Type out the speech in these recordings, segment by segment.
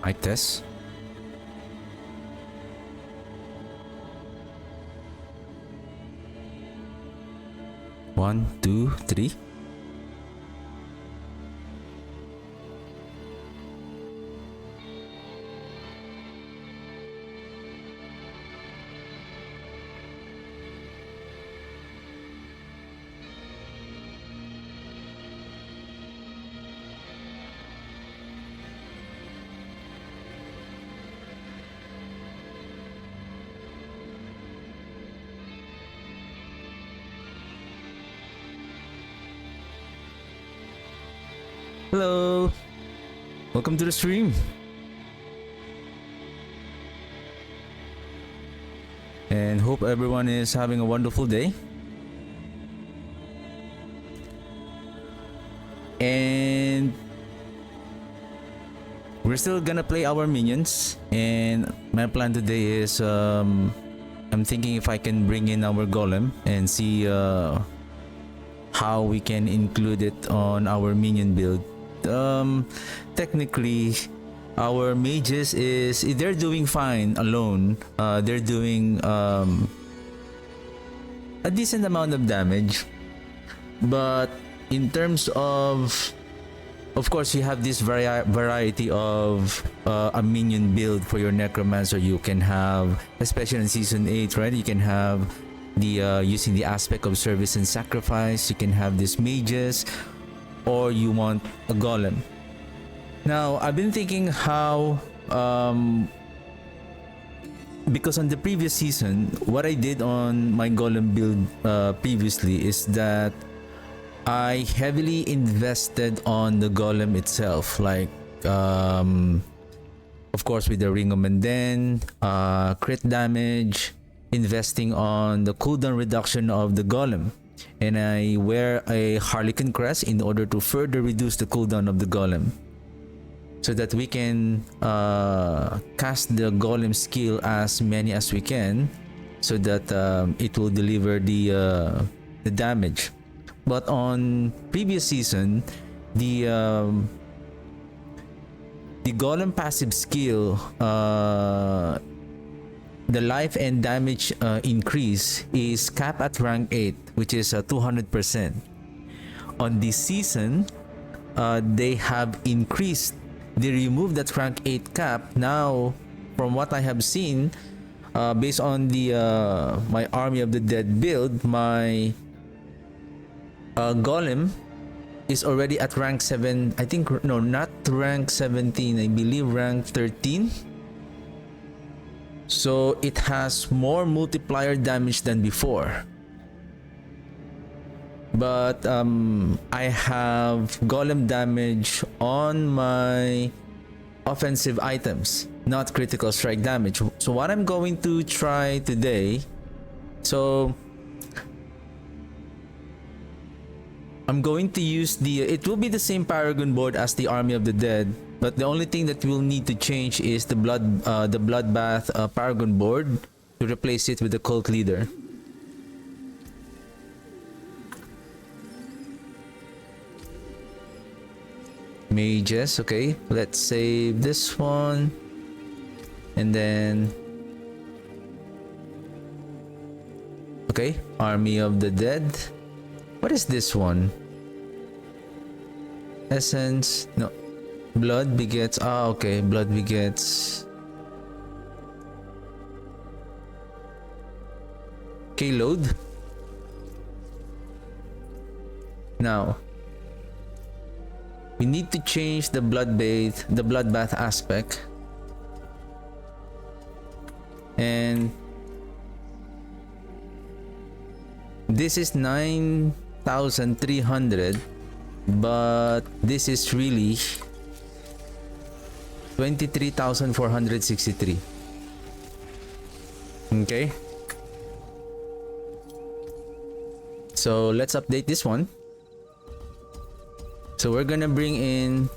Mic test. One, two, three. Hello, welcome to the stream. And hope everyone is having a wonderful day. And we're still gonna play our minions. And my plan today is I'm thinking if I can bring in our golem and see how we can include it on our minion build. Technically our mages they're doing fine alone. They're doing a decent amount of damage, but in terms of course you have this variety of a minion build for your necromancer. You can have, especially in season 8, right, you can have the using the aspect of service and sacrifice. You can have these mages, or you want a golem. Now I've been thinking how because on the previous season, what I did on my golem build previously is that I heavily invested on the golem itself, like of course with the ring of Menden, crit damage, investing on the cooldown reduction of the golem. And I wear a Harlequin crest in order to further reduce the cooldown of the golem, so that we can cast the golem skill as many as we can, so that it will deliver the damage. But on previous season, the golem passive skill, the life and damage increase is capped at rank 8, which is 200%. On this season, they have increased, they removed that rank 8 cap. Now, from what I have seen, based on the my Army of the Dead build, my golem is already at rank 7. I think, no, not rank 17, I believe rank 13. So it has more multiplier damage than before. But I have golem damage on my offensive items, not critical strike damage. So what I'm going to try today, so I'm going to use it will be the same Paragon board as the Army of the Dead, but the only thing that we'll need to change is the Bloodbath Paragon board to replace it with the Cult Leader. Mages, okay, let's save this one, and then okay, Army of the Dead. What is this one? Essence, no, blood begets, okay, blood begets. Okay, load. Now we need to change the bloodbath aspect, and this is 9,300, but this is really 23,463. Okay, so let's update this one. So we're gonna bring in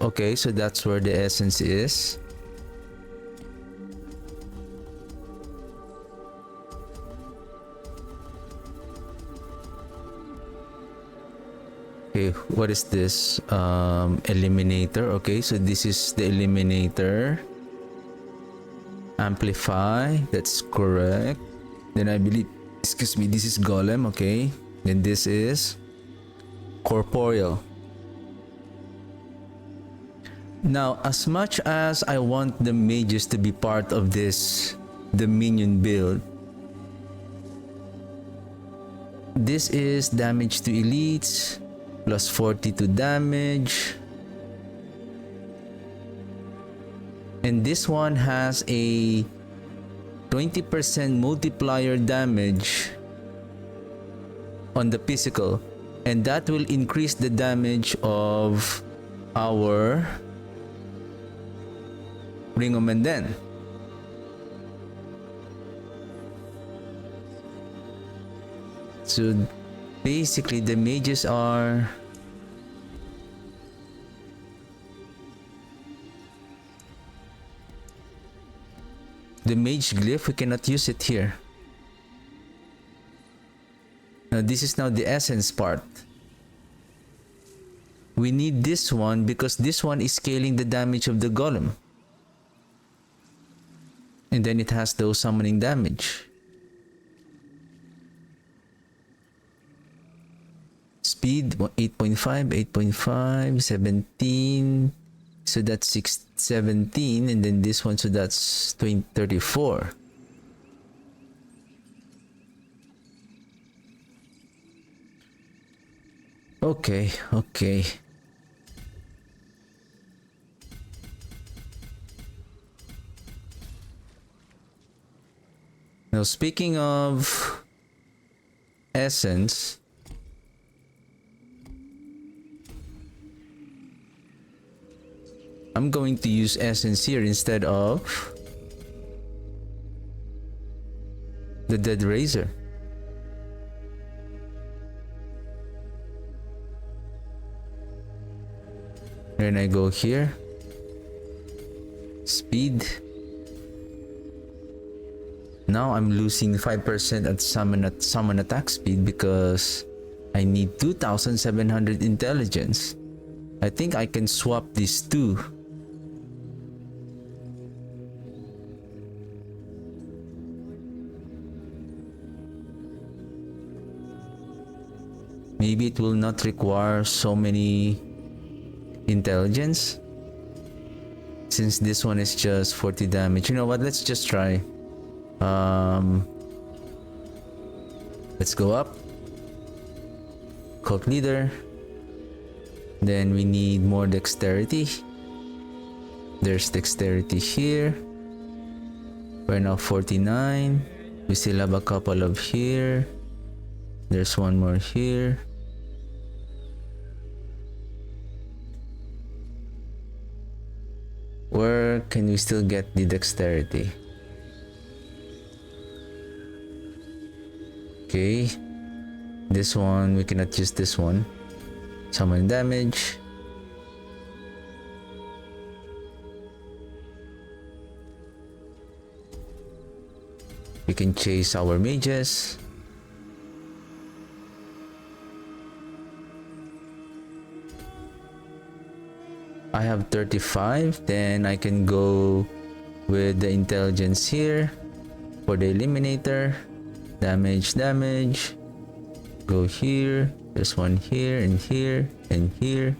okay, so that's where the essence is. Okay, what is this? Eliminator. Okay, so this is the eliminator. Amplify, that's correct. Then I believe, excuse me, this is Golem. Okay, then this is corporeal. Now, as much as I want the mages to be part of this, the minion build, this is damage to elites, plus 42 damage. And this one has a 20% multiplier damage on the physical. And that will increase the damage of our Ring of Menden. So basically the mages are the mage glyph. We cannot use it here. Now this is now the essence part. We need this one because this one is scaling the damage of the golem. And then it has those summoning damage. Speed 8.5, 8.5, 17. So that's 17, and then this one, so that's 34. Okay, okay. Now, speaking of essence, I'm going to use essence here instead of the dead razor. Then I go here, speed. Now I'm losing 5% at summon attack speed because I need 2,700 intelligence. I think I can swap these two. Maybe it will not require so many intelligence since this one is just 40 damage. You know what? Let's just try. Let's go up. Cult leader. Then we need more dexterity. There's dexterity here. We're now 49. We still have a couple of here. There's one more here. Where can we still get the dexterity? Okay. This one, we cannot use this one. Summon damage. We can chase our mages. I have 35, then I can go with the intelligence here for the eliminator. Damage, damage. Go here. There's one here and here and here.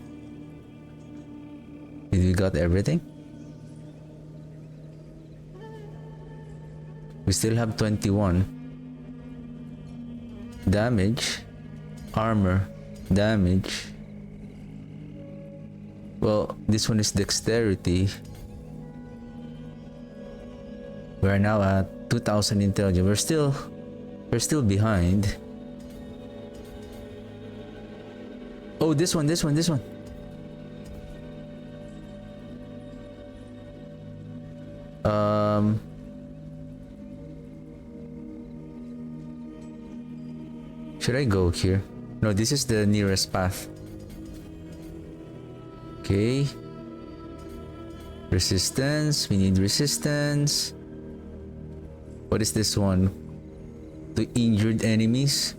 Did we got everything? We still have 21. Damage. Armor. Damage. Well, this one is dexterity. We're now at 2,000 intelligence. We're still behind. Oh, this one. Should I go here? No, this is the nearest path. Okay. Resistance. We need resistance. What is this one? To injured enemies.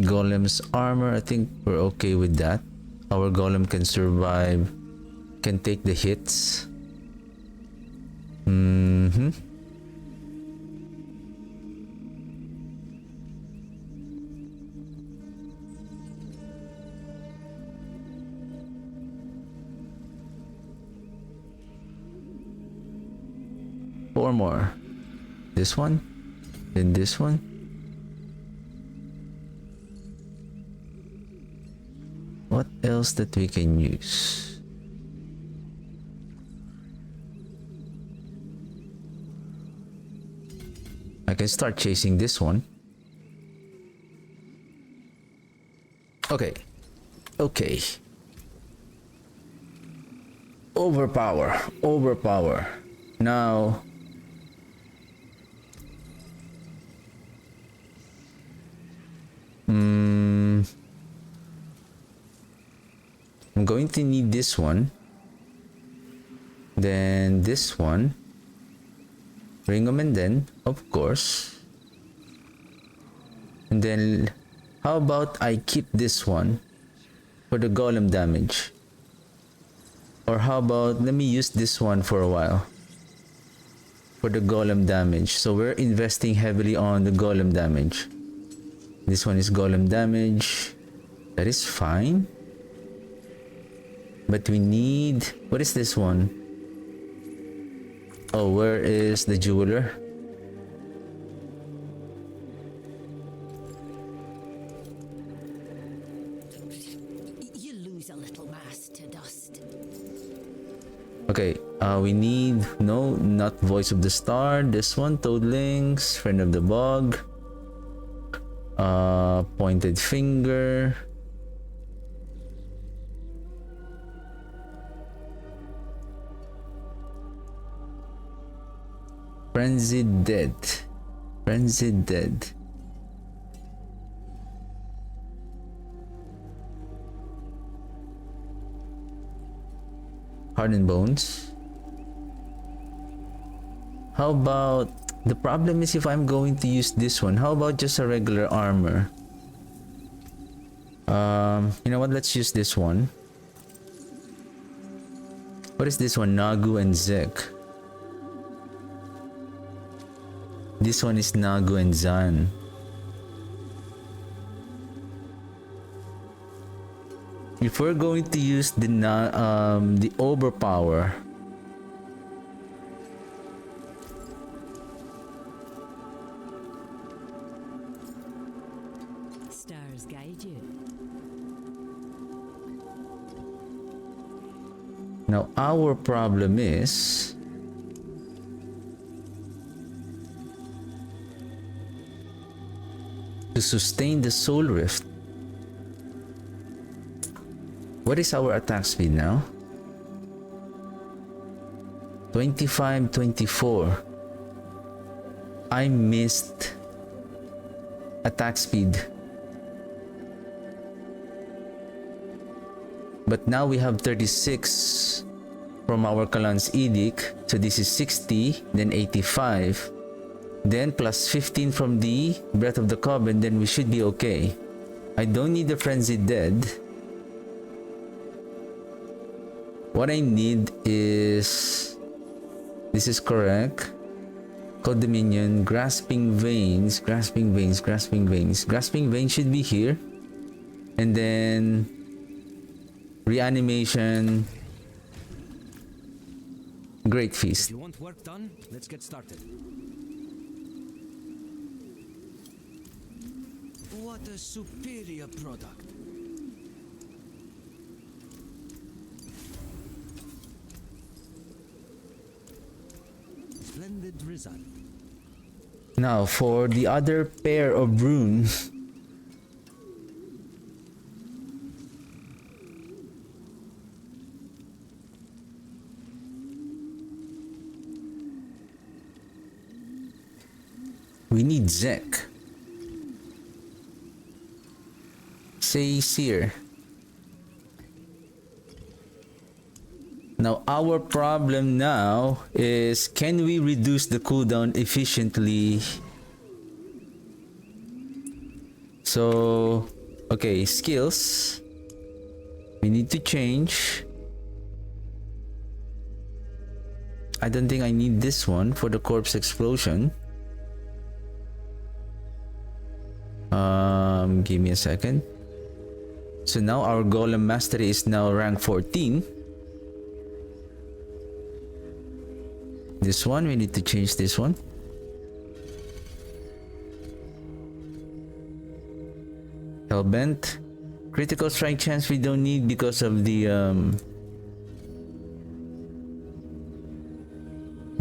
Golem's armor, I think we're okay with that. Our golem can survive, can take the hits. Four more. This one, then this one. What else that we can use? I can start chasing this one. Okay. Okay. Overpower. Now, I'm going to need this one, then this one, Ring of Menden, of course, and then how about I keep this one for the golem damage, or how about let me use this one for a while for the golem damage. So we're investing heavily on the golem damage. This one is golem damage. That is fine. But we need... What is this one? Oh, where is the jeweler? You lose a little mass to dust. Okay, we need... No, not Voice of the Star. This one, Toadlings, Friend of the Bog. Pointed Finger. Frenzied Dead. Frenzied Dead. Hardened Bones. How about... The problem is if I'm going to use this one, how about just a regular armor? You know what? Let's use this one. What is this one? Nagu and Zek. This one is Nagu and Zan. If we're going to use the overpower, Stars guide you. now our problem is to sustain the Soul Rift. What is our attack speed now? 25, 24. I missed attack speed. But now we have 36 from our Kalan's Edict. So this is 60, then 85. Then plus 15 from the Breath of the Coven, then we should be okay. I don't need the Frenzied Dead. What I need is... This is correct. Code Dominion, Grasping Veins, Grasping Veins, Grasping Veins. Grasping Veins should be here. And then... Reanimation. Great Feast. If you want work done, let's get started. What a superior product. Splendid result. Now for the other pair of runes. We need Zek. Say Seer. Now our problem now is, can we reduce the cooldown efficiently So, okay, skills. We need to change. I don't think I need this one for the corpse explosion. Give me a second. So now our Golem Mastery is now rank 14. This one, we need to change this one. Hellbent. Critical strike chance we don't need because of the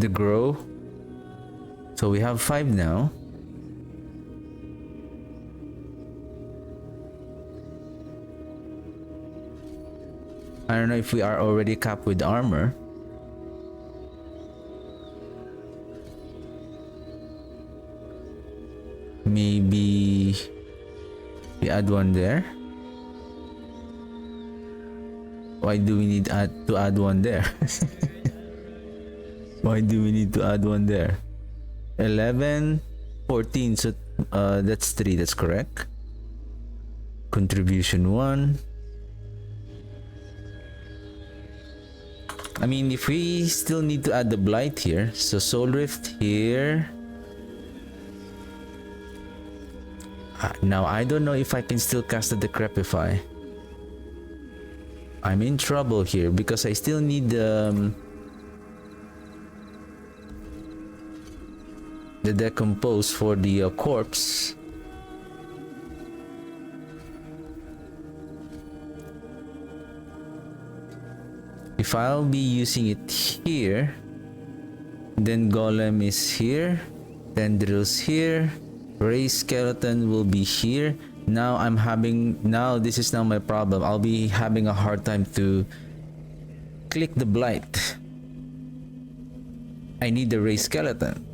grow. So we have 5 now. I don't know if we are already capped with armor. Maybe we add one there. Why do we need to add one there? Why do we need to add one there? 11, 14, so that's 3, that's correct. Contribution 1. I mean, if we still need to add the Blight here, so Soul Rift here. Now, I don't know if I can still cast the Decrepify. I'm in trouble here because I still need the Decompose for the corpse. If I'll be using it here, then Golem is here, Tendrils here, Raised Skeleton will be here. Now this is now my problem. I'll be having a hard time to click the Blight. I need the Raised Skeleton.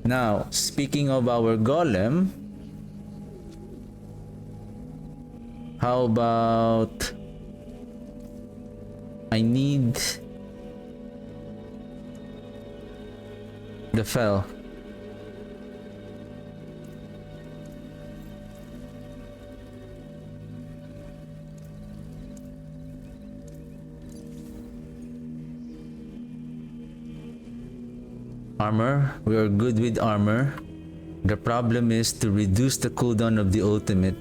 Now, speaking of our Golem, how about I need the Fel. Armor, we are good with armor. The problem is to reduce the cooldown of the ultimate.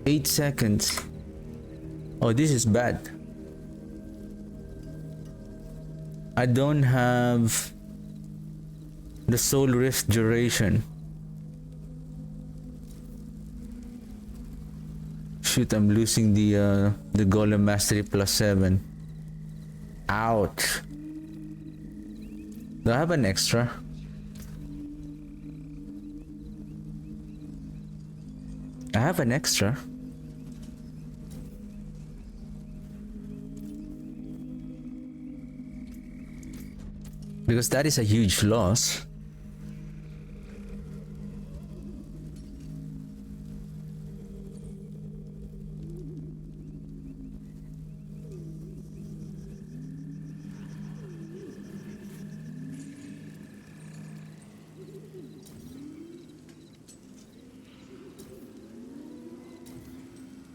8 seconds. Oh, this is bad. I don't have the Soul Rift duration. Shoot, I'm losing the Golem Mastery +7. Ouch. Do I have an extra? I have an extra. Because that is a huge loss.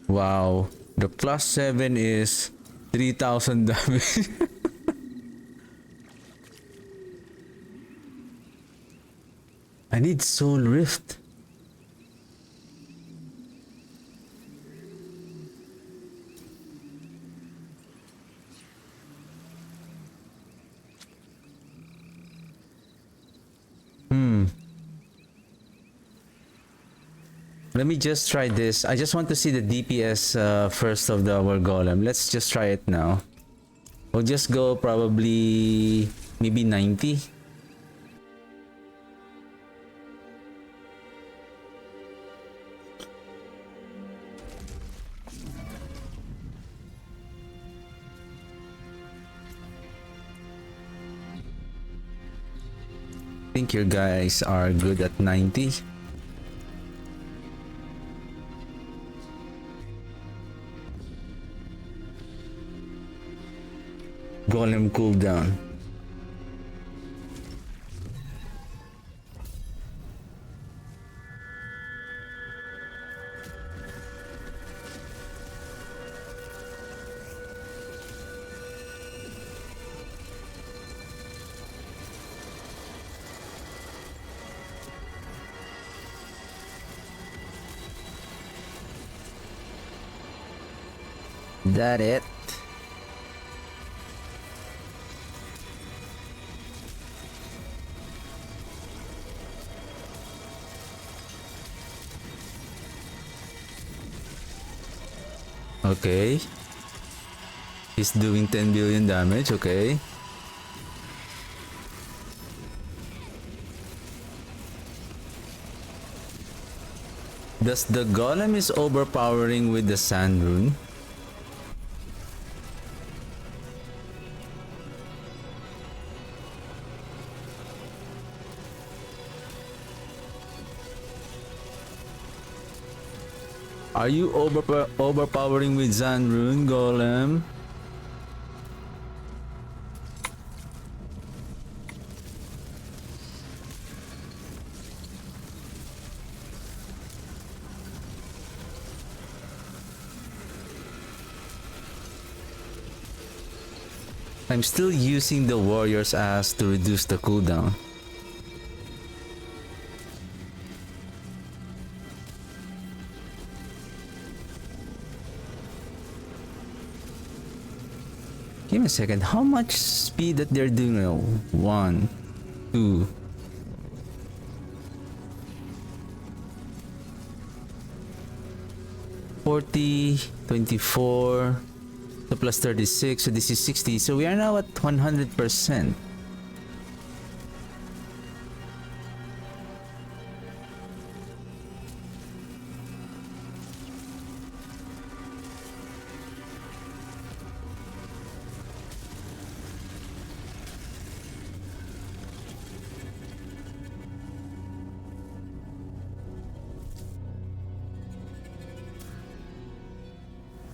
Wow, the +7 is 3000 damage. I need Soul Rift. Let me just try this. I just want to see the DPS first of our Golem. Let's just try it now. We'll just go probably maybe 90. I think your guys are good at 90. Golem cooldown. That it? Okay. He's doing 10 billion damage, okay. Does the golem is overpowering with the sand rune? Are you overpowering with sand rune, golem? I'm still using the warrior's ass to reduce the cooldown. Give me a second. How much speed that they're doing now? 1, 2. $40, 24. So plus 36, so this is 60. So we are now at 100%.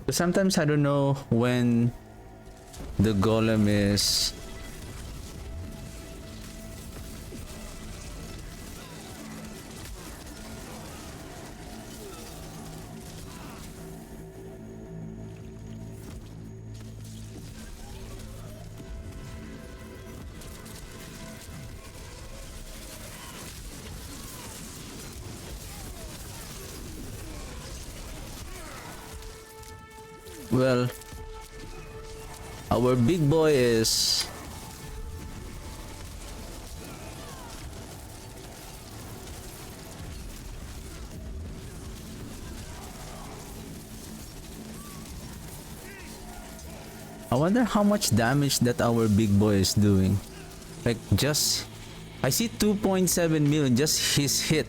But sometimes I don't know when the golem is well, our big boy is I wonder how much damage that our big boy is doing. Like just I see 2.7 million just his hit.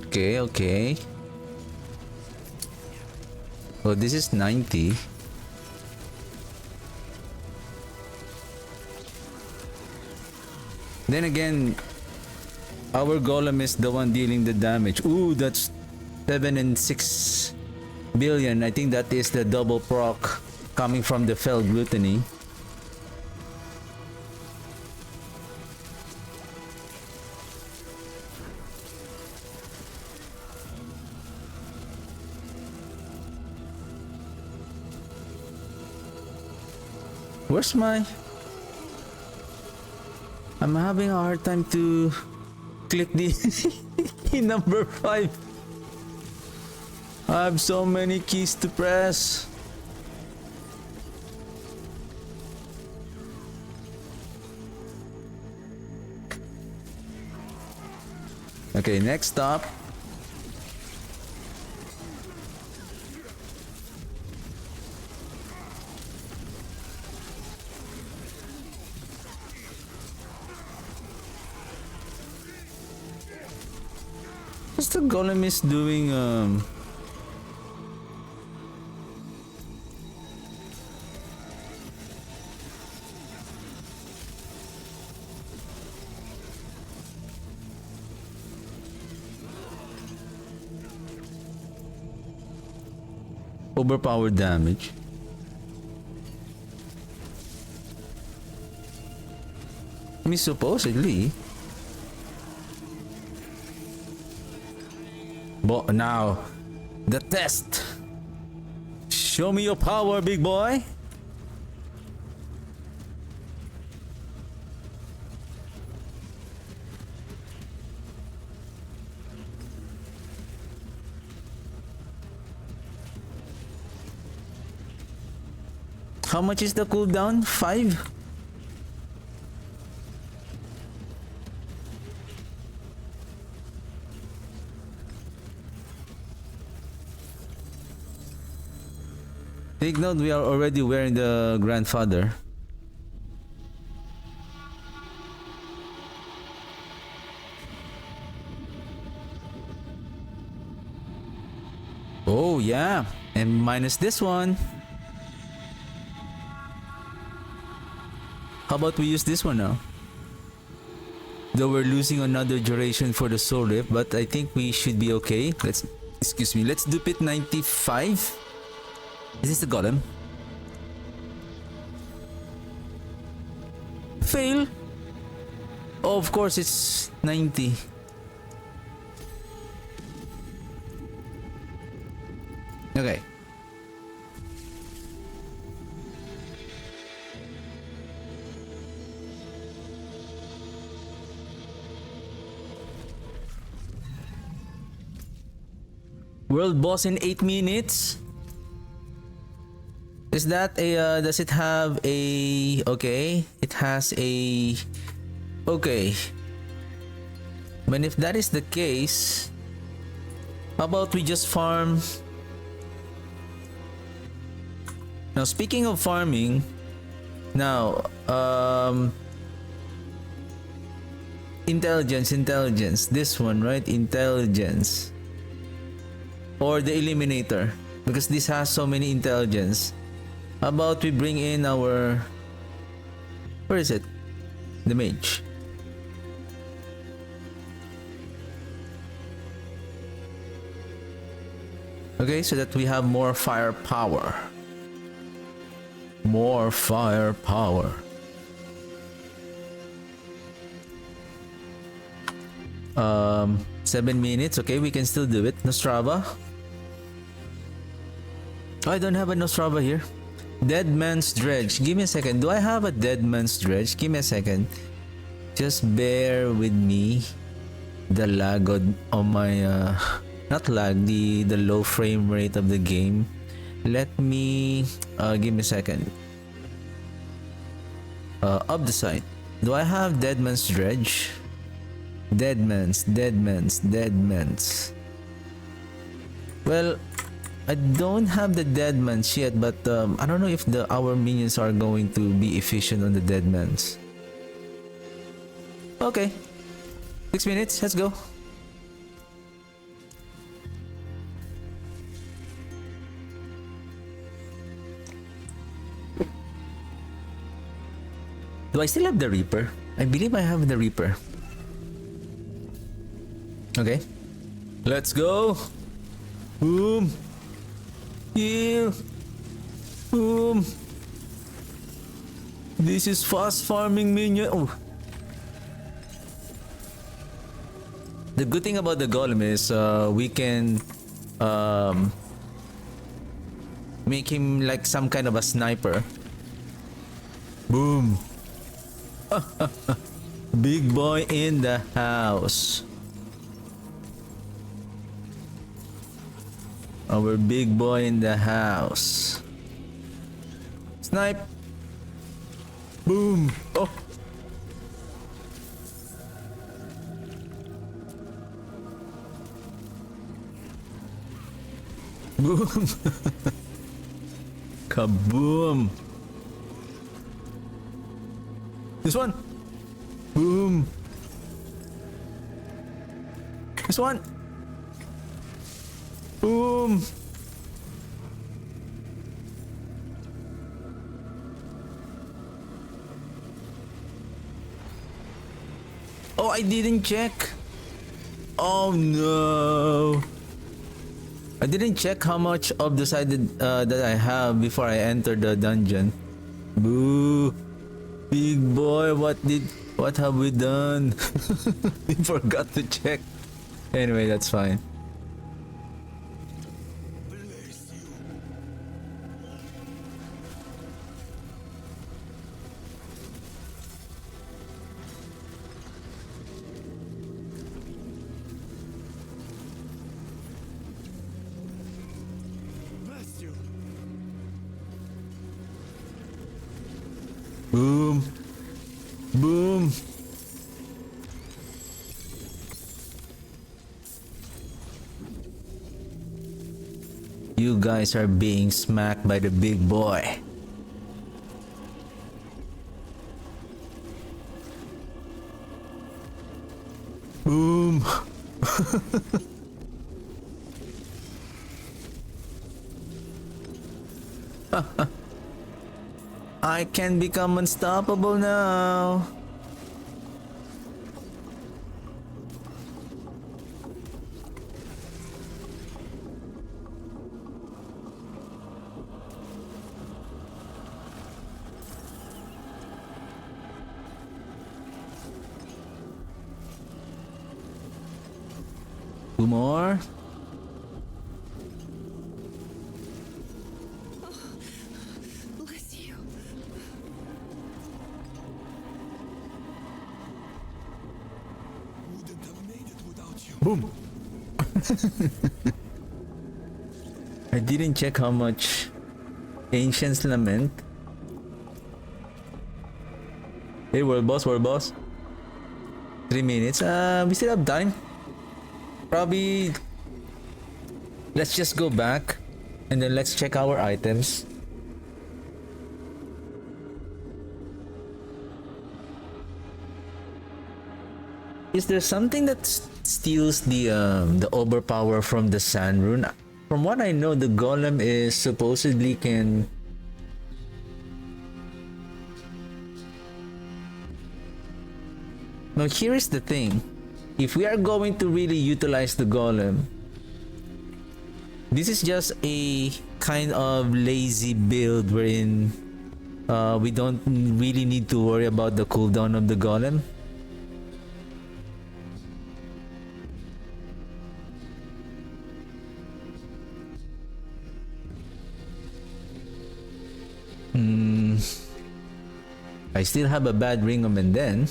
Okay, okay. Oh, this is 90. Then again, our golem is the one dealing the damage. Ooh, that's 7 and 6 billion. I think that is the double proc coming from the fell gluttony. Where's my... I'm having a hard time to click the number 5. I have so many keys to press. Okay, next stop. What's the golem is doing? Overpowered damage. I mean, supposedly. Now, the test. Show me your power, big boy. How much is the cooldown? 5? Take note, we are already wearing the grandfather. Oh yeah, and minus this one. How about we use this one now? Though we're losing another duration for the soul rift, but I think we should be okay. Let's dupe it 95. Is this the golem? Fail. Oh, of course it's 90. Okay. World boss in 8 minutes? Is that a, does it have a, okay, it has a, okay. But if that is the case, how about we just farm? Now, speaking of farming, now, intelligence, this one, right? Intelligence. Or the eliminator, because this has so many intelligence. How about we bring in our, where is it? The mage. Okay, so that we have more firepower. More firepower. 7 minutes. Okay, we can still do it. Nostrava. Oh, I don't have a Nostrava here. Dead Man's Dredge. Give me a second. Do I have a Dead Man's Dredge? Give me a second. Just bear with me. The lag on my not lag, the low frame rate of the game. Let me give me a second. Obducite. Do I have Dead Man's Dredge? Dead Man's. Well, I don't have the Dead Man's yet, but I don't know if our minions are going to be efficient on the Dead Man's. Okay. 6 minutes, let's go. Do I still have the Reaper? I believe I have the Reaper. Okay. Let's go. Boom. Heal. Boom. This is fast farming minion. Oh. The good thing about the golem is we can make him like some kind of a sniper. Boom. Big boy in the house. Our big boy in the house. Snipe. Boom. Oh. Boom. Kaboom. This one. Boom. This one. Boom. Oh, I didn't check. Oh no. I didn't check how much of the side that I have before I entered the dungeon. Boo. Big boy, what have we done? We forgot to check. Anyway, that's fine. Boom. Boom. You guys are being smacked by the big boy. Boom. I can become unstoppable now. Two more. Bless you. Wouldn't have made it without you. Boom. I didn't check how much Ancient's Lament. Hey, world boss, world boss. 3 minutes. We still have time. Probably. Let's just go back and then let's check our items. Is there something that steals the overpower from the sand rune? From what I know, the golem is supposedly can. Now here is the thing. If we are going to really utilize the golem, this is just a kind of lazy build wherein we don't really need to worry about the cooldown of the golem. I still have a bad ring of Menden.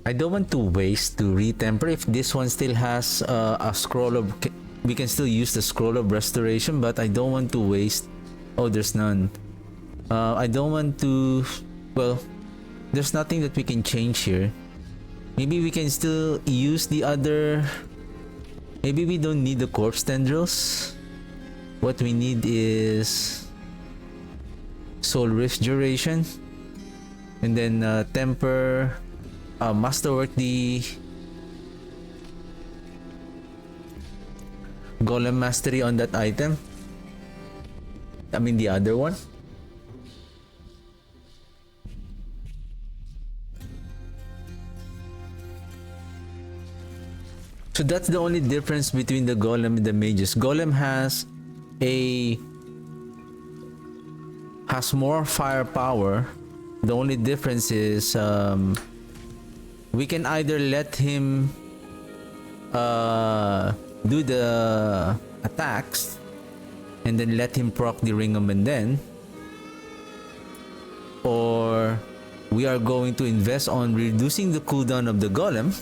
I don't want to waste to retemper. If this one still has a scroll of, we can still use the scroll of restoration, but I don't want to waste. Oh, there's none. I don't want to. Well, there's nothing that we can change here. Maybe we can still use the other. Maybe we don't need the corpse tendrils. What we need is soul rift duration, and then temper. Masterwork the golem mastery on that item. I mean the other one. So that's the only difference between the golem and the mages. Golem has more firepower. The only difference is we can either let him do the attacks and then let him proc the ring of Menden, or we are going to invest on reducing the cooldown of the golem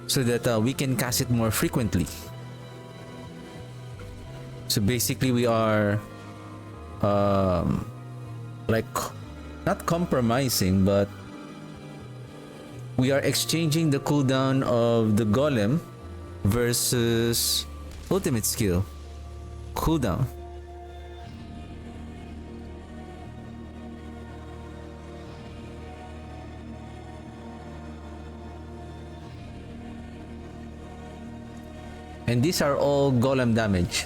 so that we can cast it more frequently. So basically we are like not compromising, but we are exchanging the cooldown of the golem versus ultimate skill cooldown. And these are all golem damage.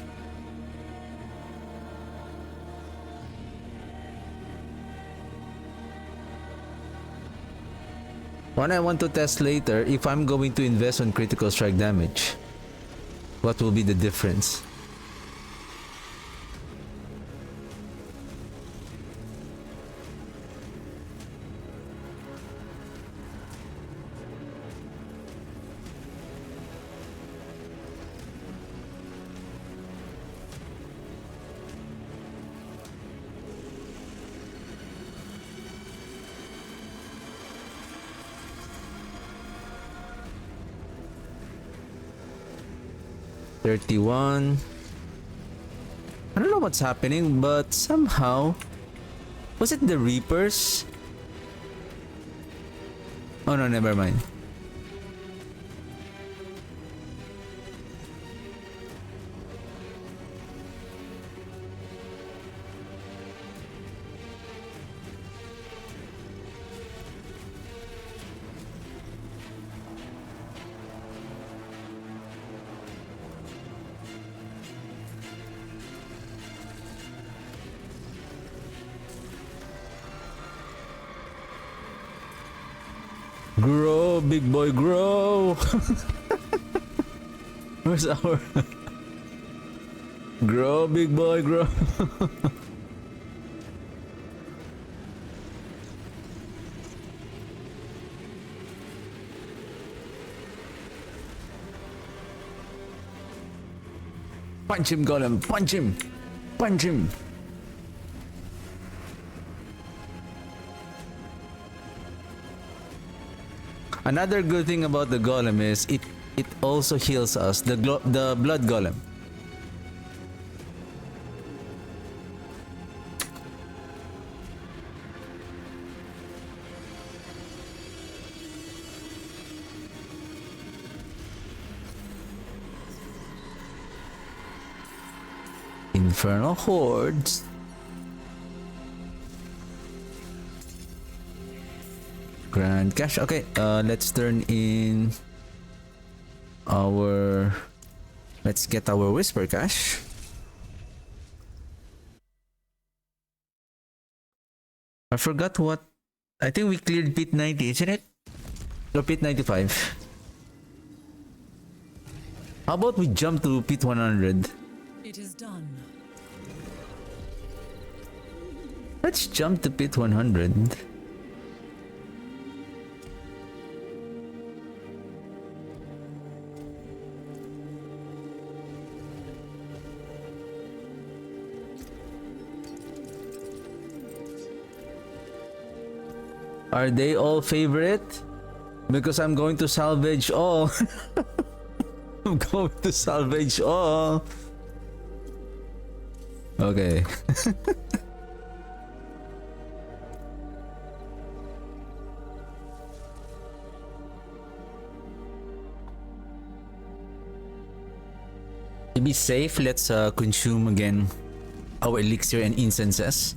One I want to test later, if I'm going to invest on critical strike damage, what will be the difference? 31. I don't know what's happening, but somehow... Was it the Reapers? Oh no, never mind. Grow, big boy, grow! Where's our... Grow, big boy, grow! Punch him, Golem! Punch him! Punch him! Another good thing about the Golem is it also heals us, the blood Golem. Infernal hordes. Grand cash. Okay, let's turn in our... Let's get our whisper cash. I forgot what... I think we cleared pit 90, isn't it? Or pit 95. How about we jump to pit 100? It is done. Let's jump to pit 100. Are they all favorite? Because I'm going to salvage all. I'm going to salvage all. Okay. To be safe, let's consume again our elixir and incenses.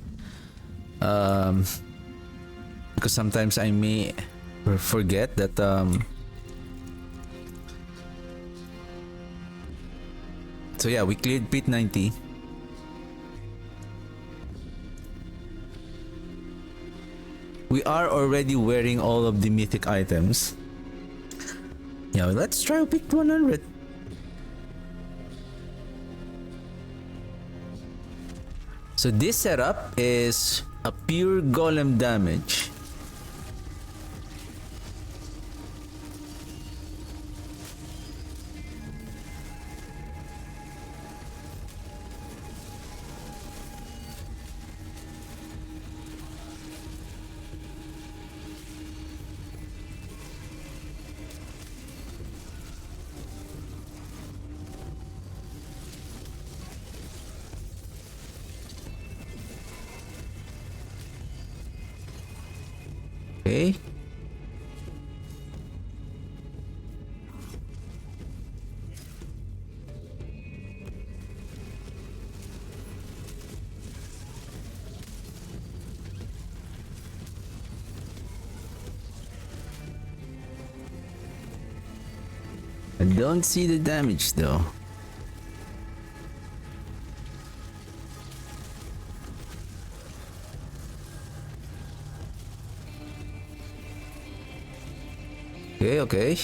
Because sometimes I may forget that so yeah, we cleared pit 90. We are already wearing all of the mythic items. Yeah, let's try pit 100. So this setup is a pure golem damage. Okay. I don't see the damage though. Okay, okay.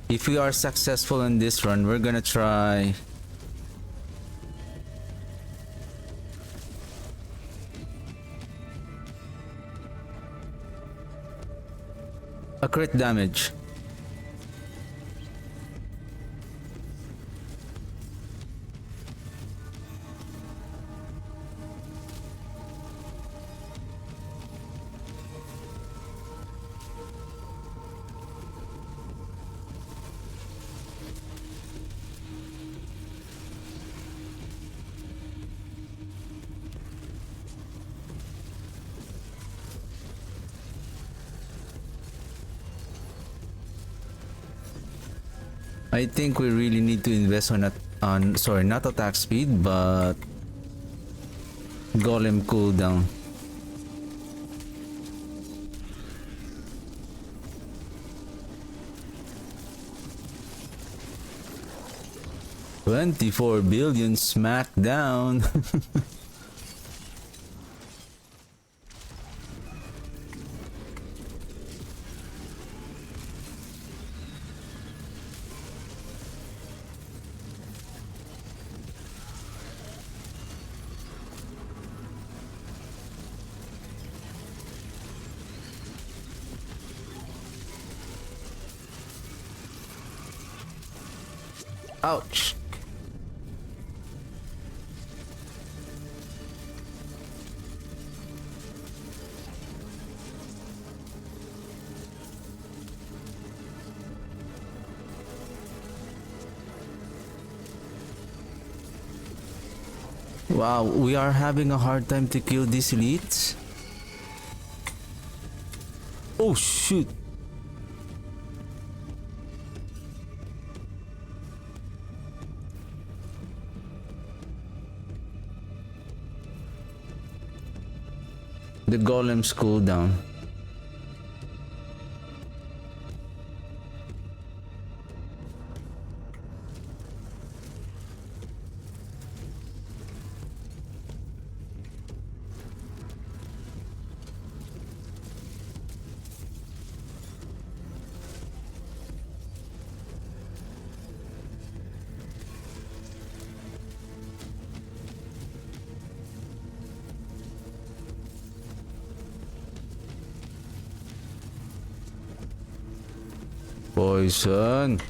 If we are successful in this run, we're gonna try a crit damage. I think we really need to invest on sorry, not attack speed, but golem cooldown. $24 billion smackdown. Ouch. Wow, we are having a hard time to kill these elites. Oh shoot. The golem's cooldown. Poison.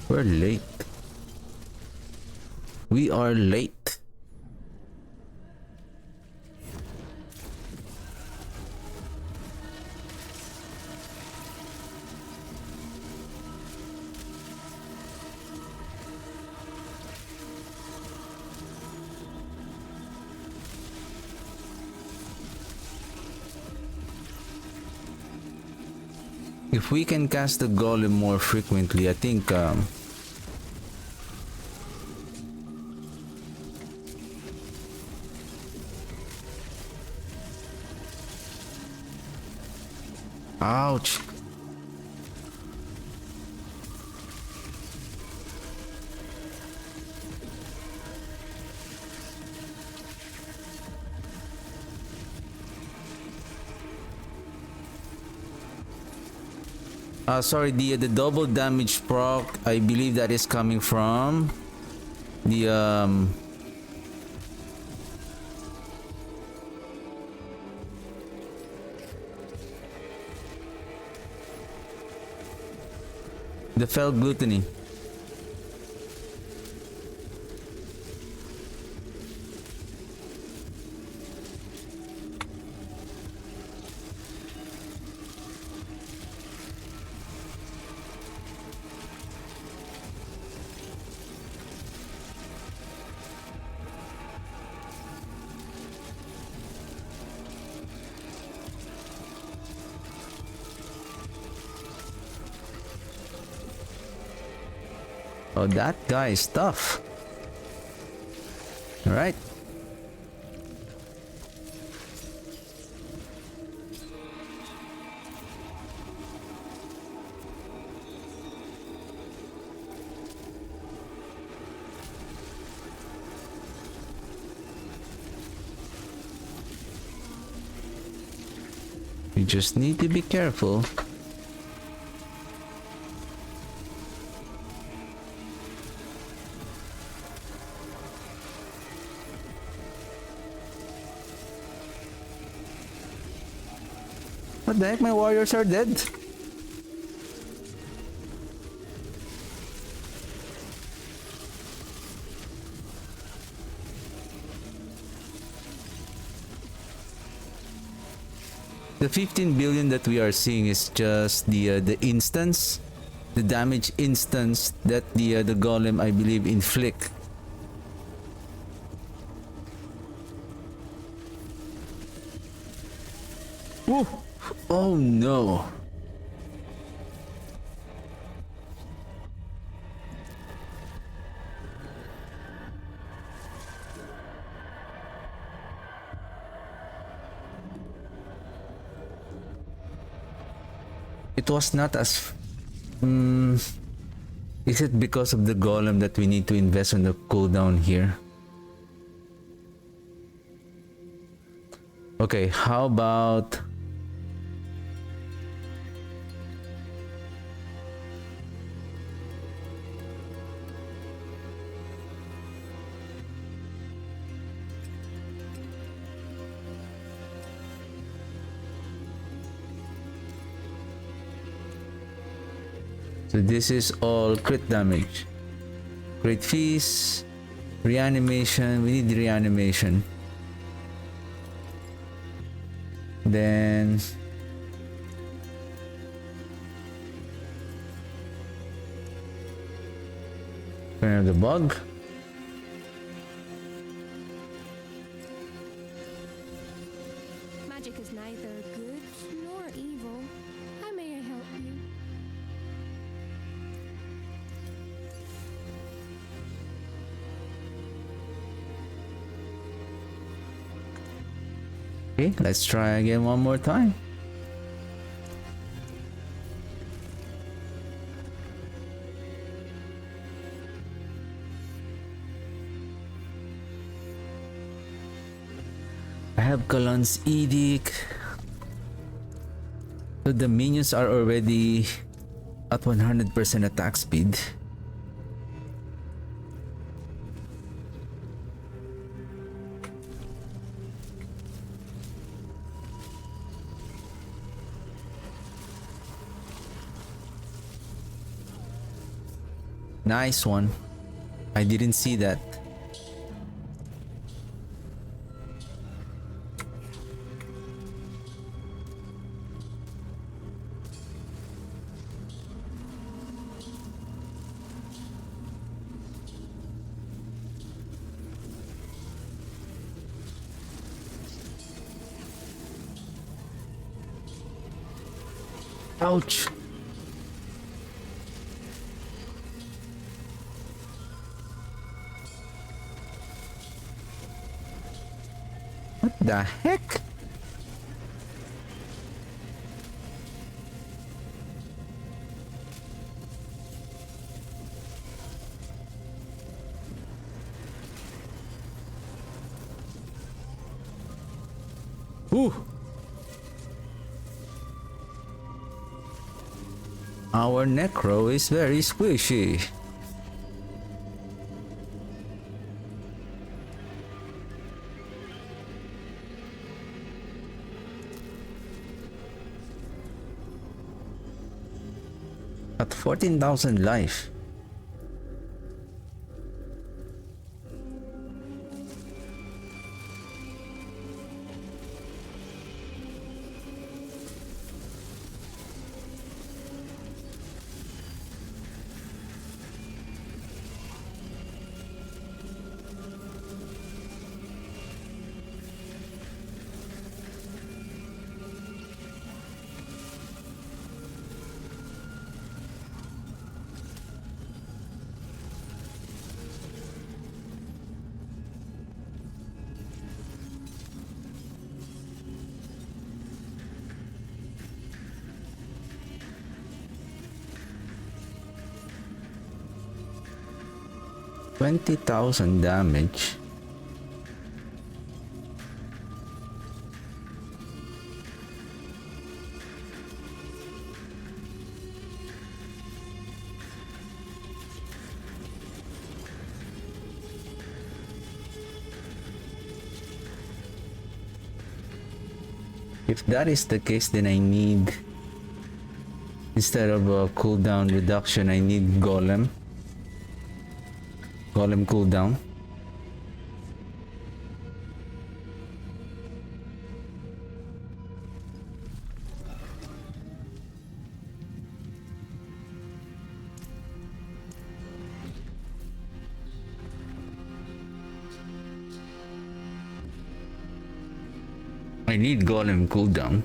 We're late. We are late. If we can cast the golem more frequently, I think ouch. Sorry, the double damage proc, I believe that is coming from the fell gluttony. Oh, that guy is tough. All right. You just need to be careful. What the heck, my warriors are dead. The 15 billion that we are seeing is just the instance, the damage instance that the golem, I believe, inflict. Woo! Oh no! It was not as... is it because of the golem that we need to invest on the cooldown here? Okay, how about... So this is all crit damage. Crit fees, reanimation, we need reanimation. Then the bug. Magic is neither good nor evil. How may I help you? Okay, let's try again one more time. I have Kalan's Edict. So the minions are already at 100% attack speed. Nice one. I didn't see that. Ouch. What the heck? Ooh. Our Necro is very squishy. At 14,000 life. $20,000 damage. If that is the case, then I need, instead of a cooldown reduction, I need Golem. Golem cooldown. I need Golem cooldown.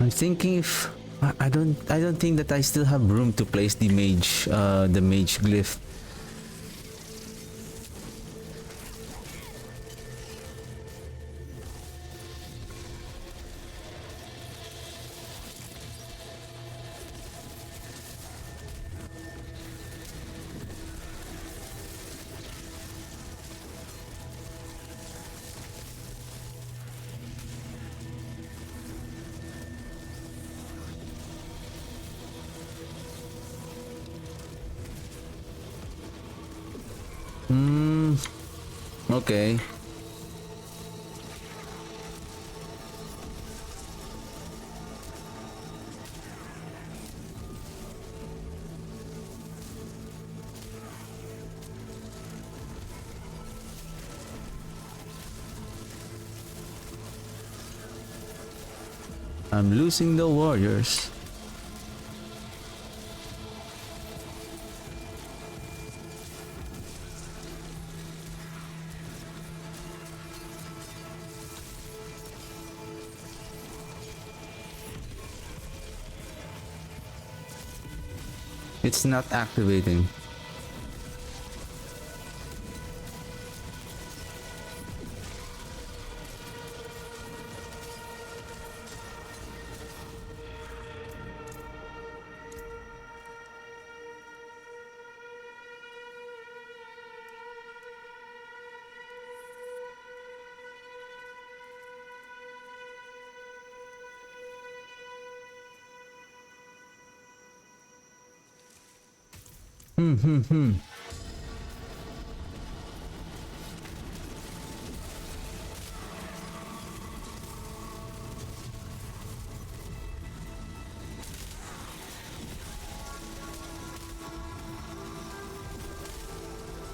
I'm thinking if I don't think that I still have room to place the mage glyph. Okay. I'm losing the warriors. It's not activating.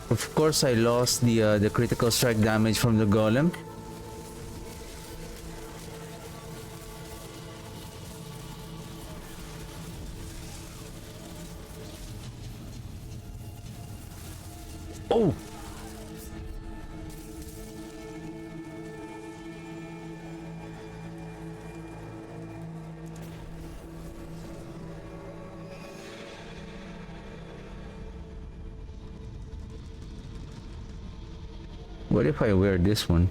Of course, I lost the critical strike damage from the golem. Oh! What if I wear this one?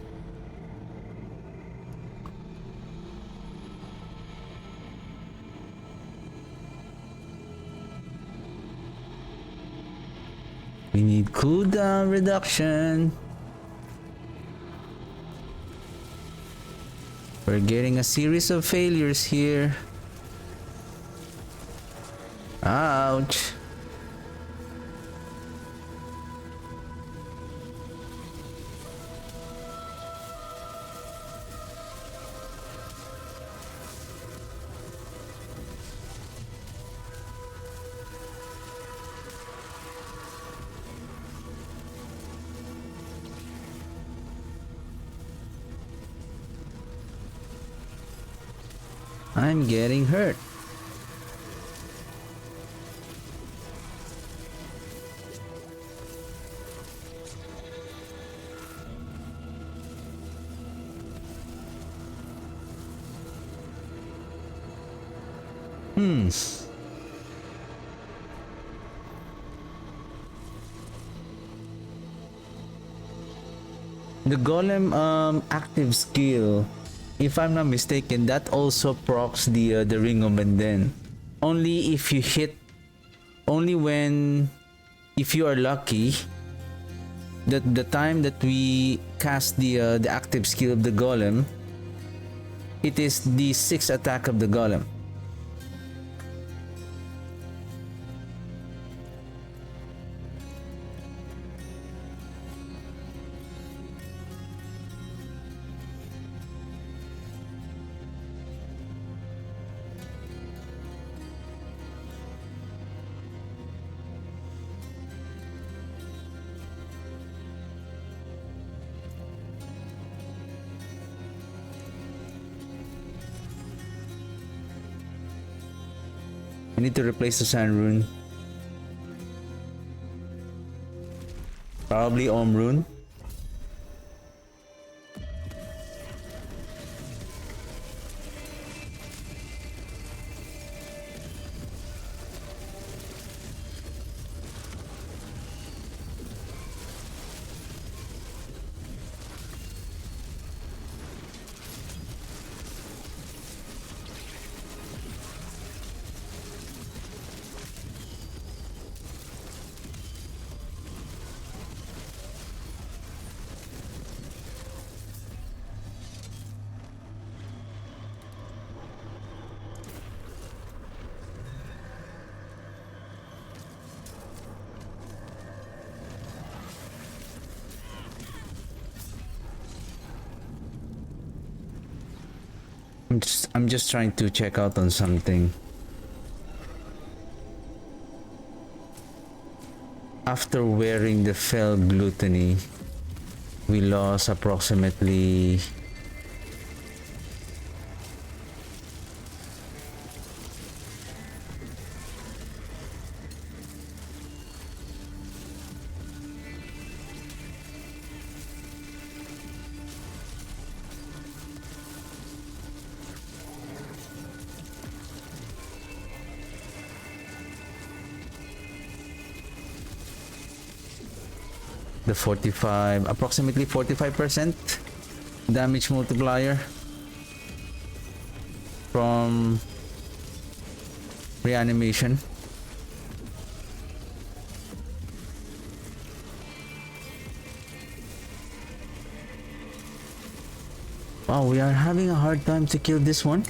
We need cooldown reduction. We're getting a series of failures here. Ouch. I'm getting hurt. The golem active skill, if I'm not mistaken, that also procs the ring of Menden. Only if you hit, only when, if you are lucky, that the time that we cast the active skill of the golem, it is the 6th attack of the golem. I need to replace the sand rune. Probably Rune. I'm just trying to check out on something. After wearing the fell gluttony, we lost approximately the 45, approximately 45% damage multiplier from reanimation. Wow, we are having a hard time to kill this one.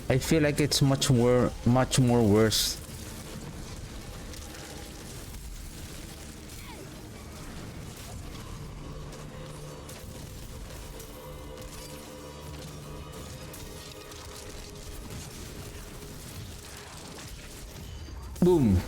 I feel like it's much more worse. Boom.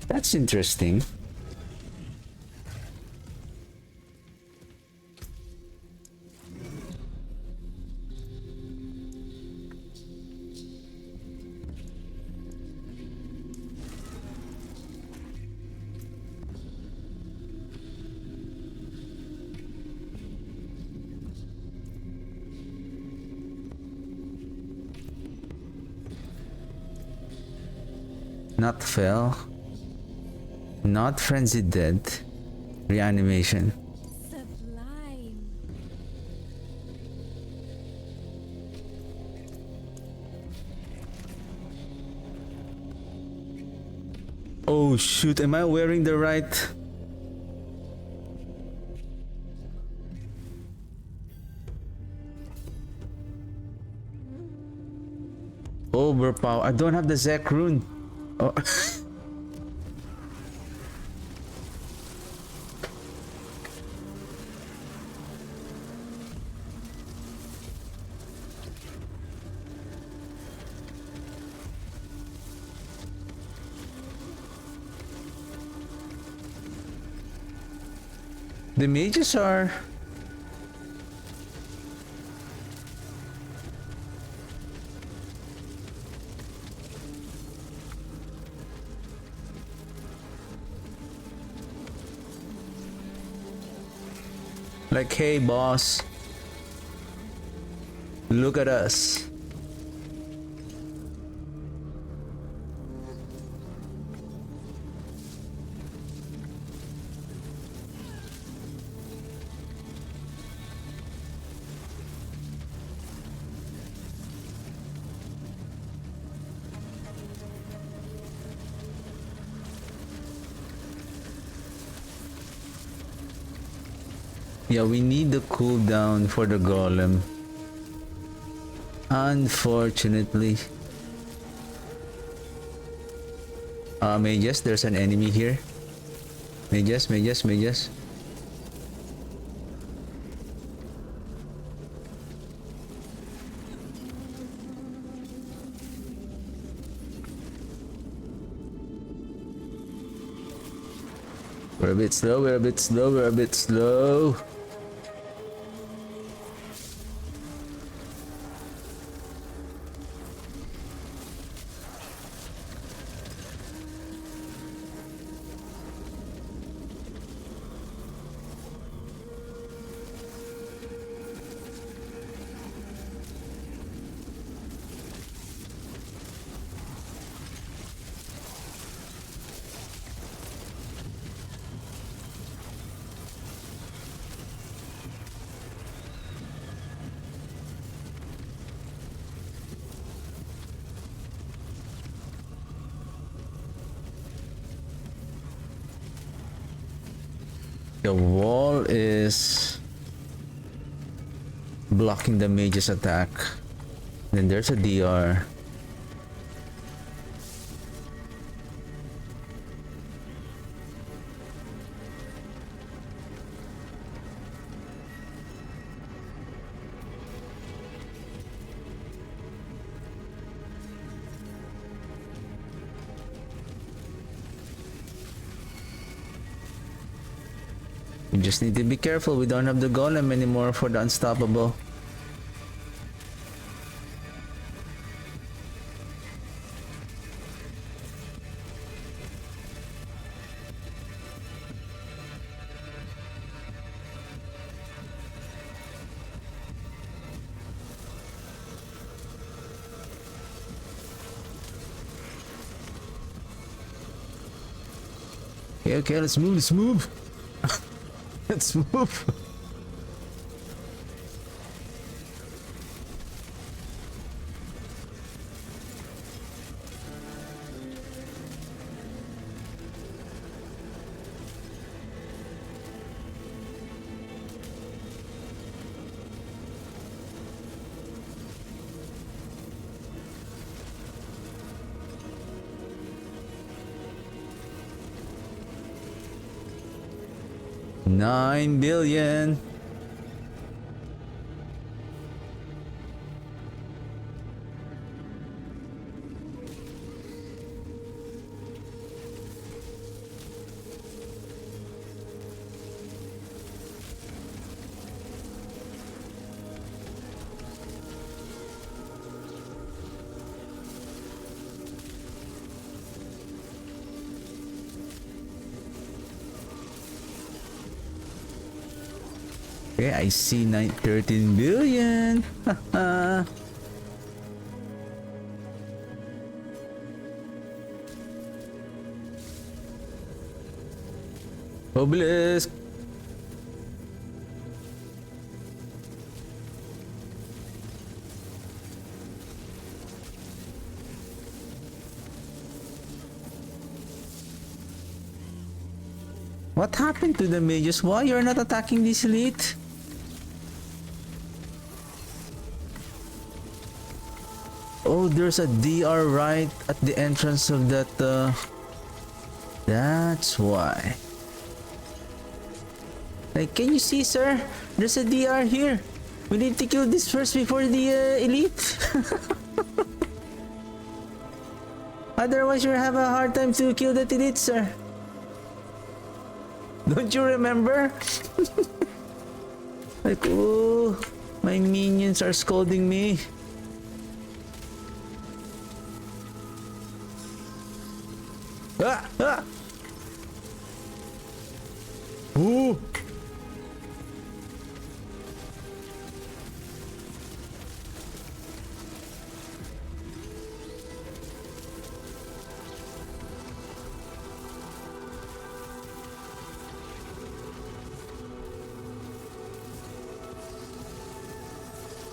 That's interesting. Not fell. Not frenzied dead. Reanimation. Sublime. Oh shoot, am I wearing the right? Overpower. I don't have the Zek rune. Oh. The mages are... like, hey boss, look at us. Yeah, we need the cooldown for the golem. Unfortunately. Mages, there's an enemy here. Mages, mages, mages. We're a bit slow, we're a bit slow, we're a bit slow. The wall is blocking the mage's attack. Then there's a DR. We just need to be careful. We don't have the golem anymore for the unstoppable. Okay, okay, let's move, let's move. Let's move. $9 billion. Okay, I see 13 billion. Obelisk. What happened to the mages? Why you're not attacking this elite? Oh, there's a DR right at the entrance of that. That's why. Like, can you see, sir? There's a DR here. We need to kill this first before the elite. Otherwise, you'll have a hard time to kill that elite, sir. Don't you remember? Like, oh, my minions are scolding me. Ah! Ah! Ooh!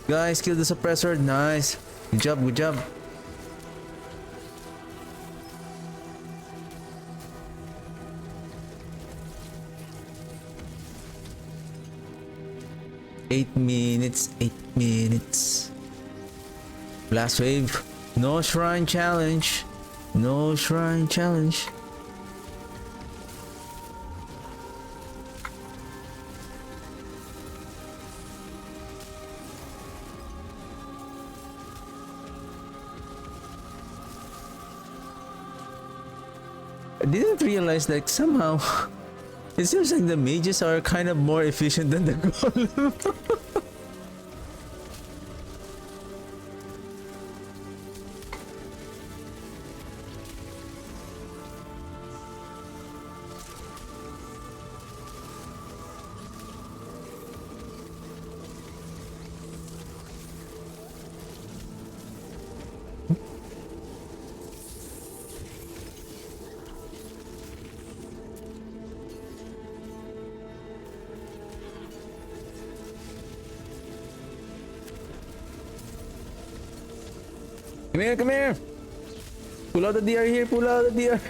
Guys, kill the suppressor. Nice. Good job, good job. 8 minutes. 8 minutes. Blast wave. No shrine challenge. No shrine challenge. I didn't realize like somehow it seems like the mages are kind of more efficient than the golem. Come here, come here. Pull out the DR here, pull out the DR.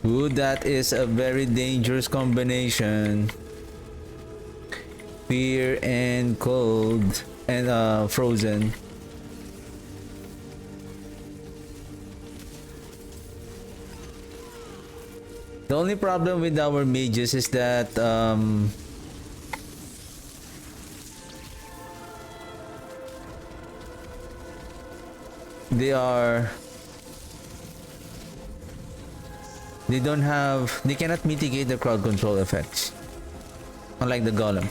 Ooh, that is a very dangerous combination. Fear and cold and frozen. The only problem with our mages is that they cannot mitigate the crowd control effects, unlike the golem.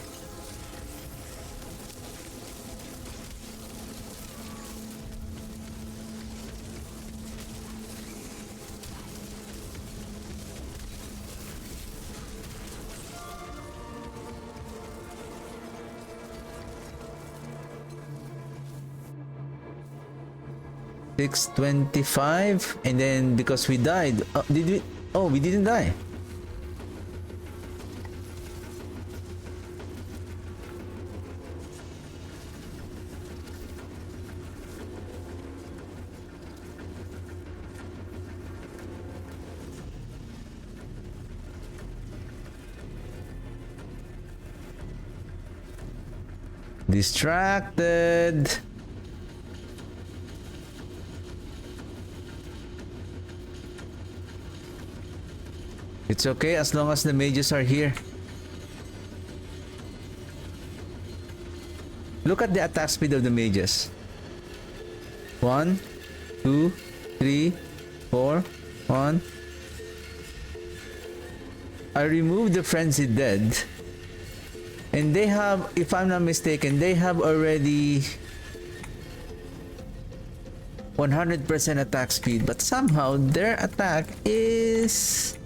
$625, and then because we died, did we? Oh, we didn't die. Distracted. It's okay as long as the mages are here. Look at the attack speed of the mages. 1, 2, 3, 4, 1. I removed the frenzied dead. And they have, if I'm not mistaken, they have already 100% attack speed, but somehow their attack is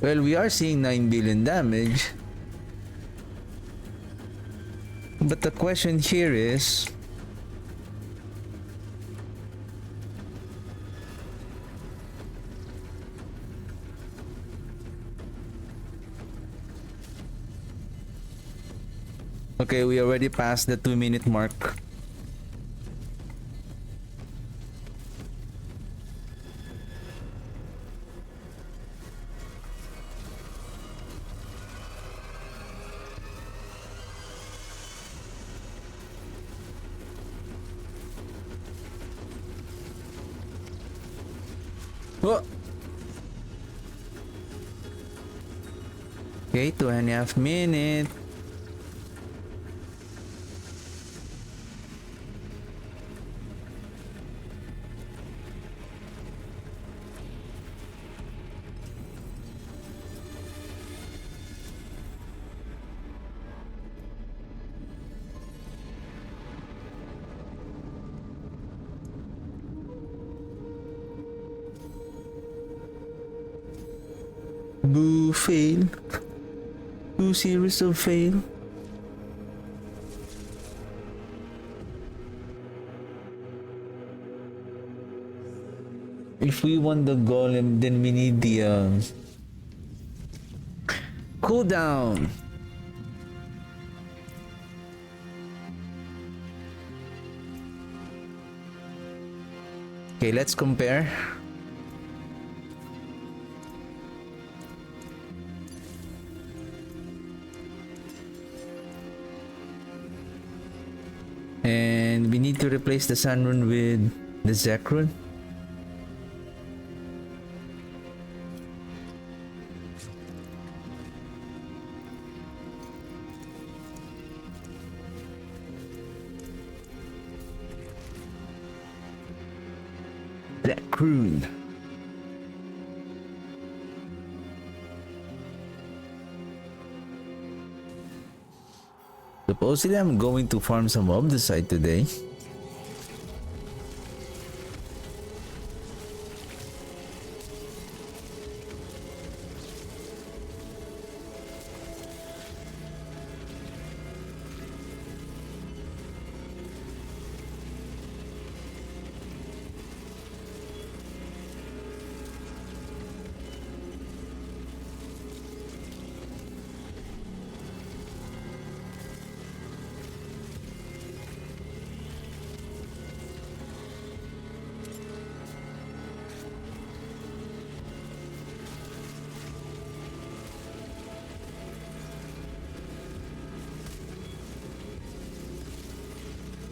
well, we are seeing 9 billion damage. But the question here is, okay, we already passed the 2-minute mark. Whoa. Okay, 2.5 minutes. Boo, fail. 2 series of fail. If we want the golem, then we need the cooldown. Okay, let's compare. And we need to replace the Sun Rune with the Zek Rune. Zek Rune. Supposedly I'm going to farm some obducite today.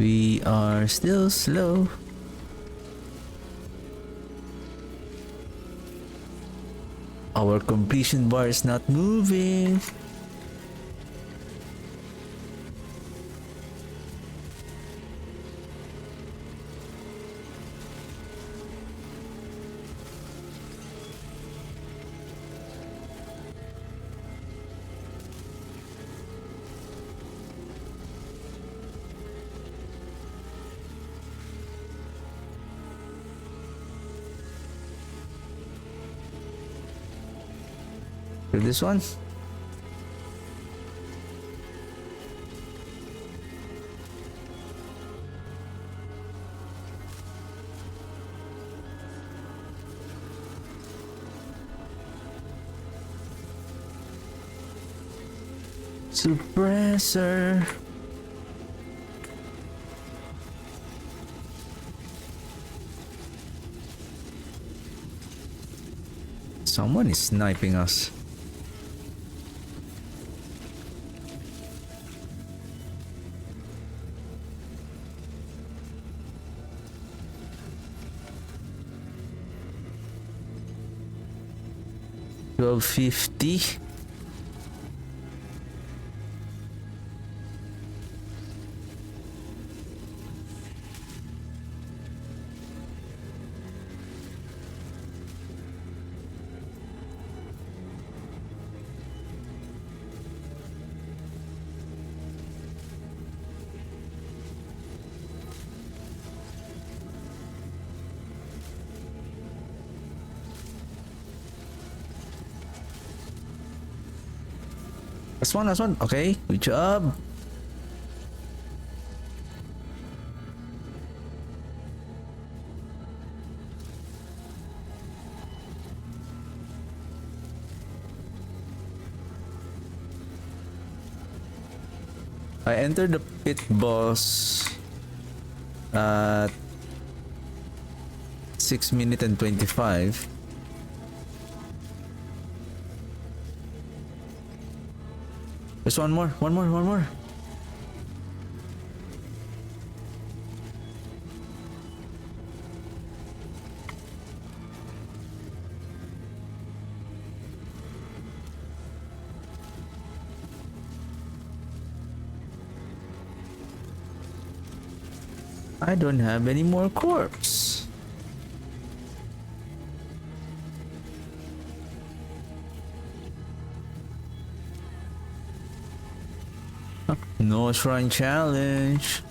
We are still slow. Our completion bar is not moving. For this one. Suppressor. Someone is sniping us. $12.50. Last one. Okay, good job. I entered the pit boss at 6 minutes and 25. There's one more. I don't have any more corpse. No shrine challenge.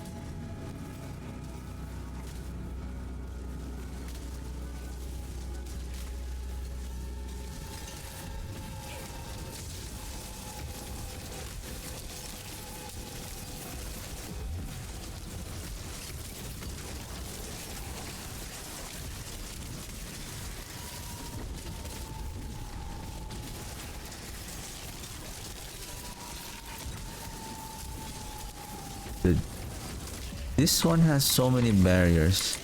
Dude, this one has so many barriers.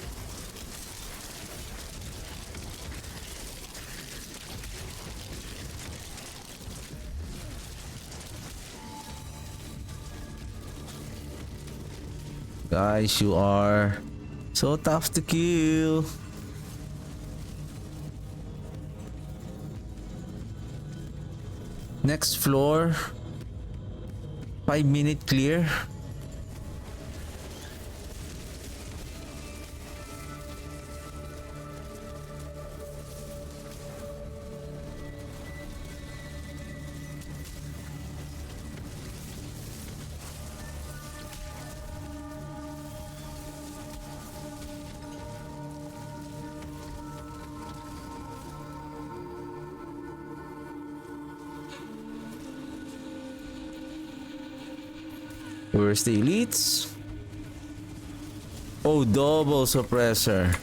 Guys, you are so tough to kill. Next floor. 5-minute clear. Where's the elites? Oh, double suppressor.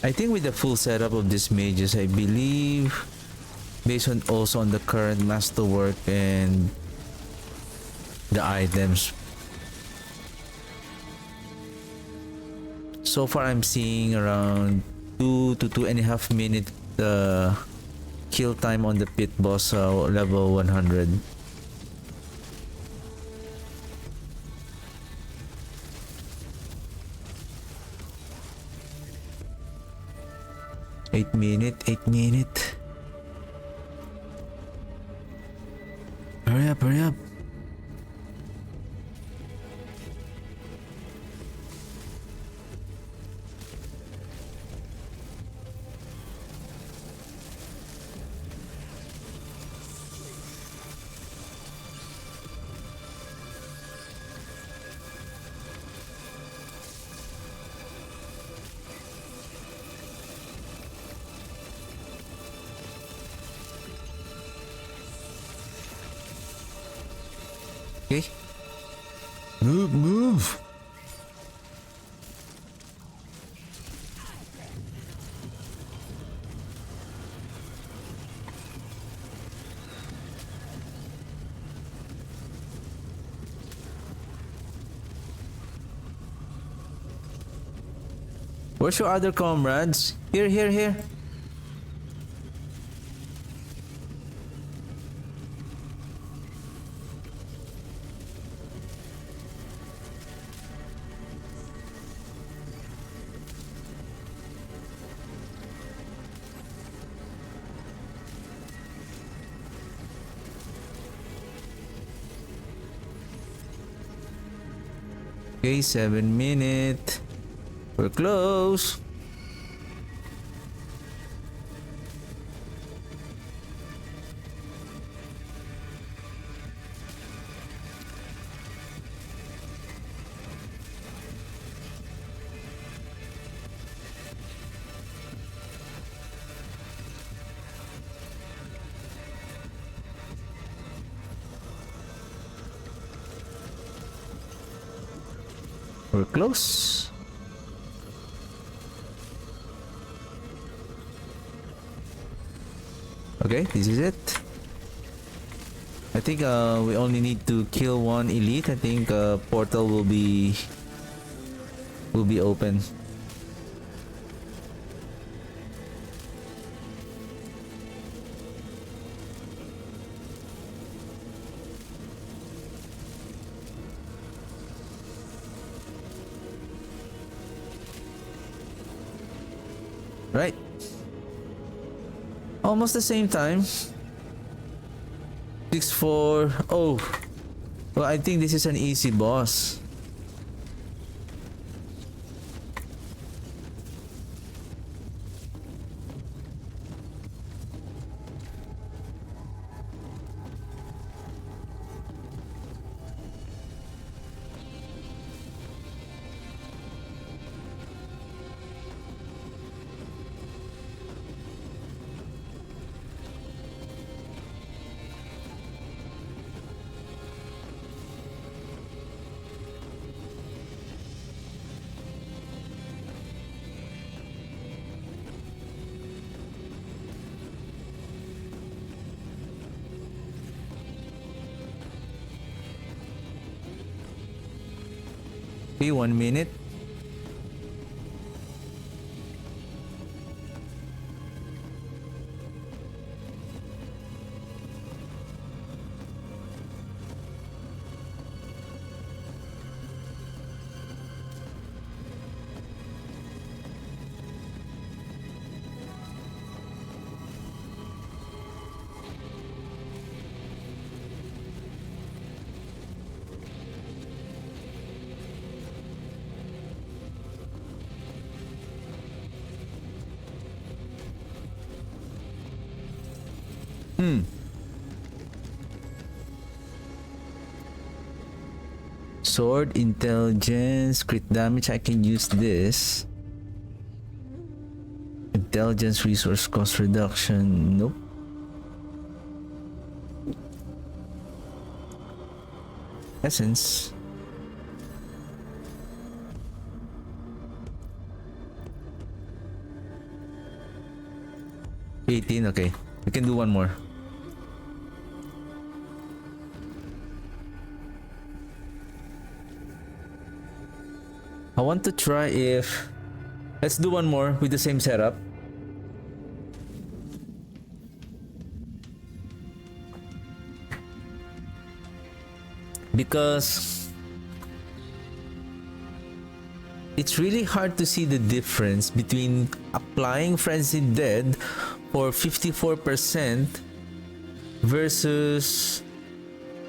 I think with the full setup of these mages, I believe, based on also on the current masterwork and the items, so far I'm seeing around 2 to 2.5 minute kill time on the pit boss level 100. Eight minute. Hurry up. Okay. Move. Where's your other comrades? Here. Okay, 7 minutes. We're close. We're close. Okay, this is it. I think we only need to kill one elite. I think portal will be open. Right. Almost the same time. 6-4. Oh. Well, I think this is an easy boss. Okay, 1 minute. Sword, intelligence, crit damage. I can use this. Intelligence, resource cost reduction. Nope. Essence. $18. Okay, we can do one more. I want to try if... Let's do one more with the same setup. Because it's really hard to see the difference between applying Frenzied Dead for 54% versus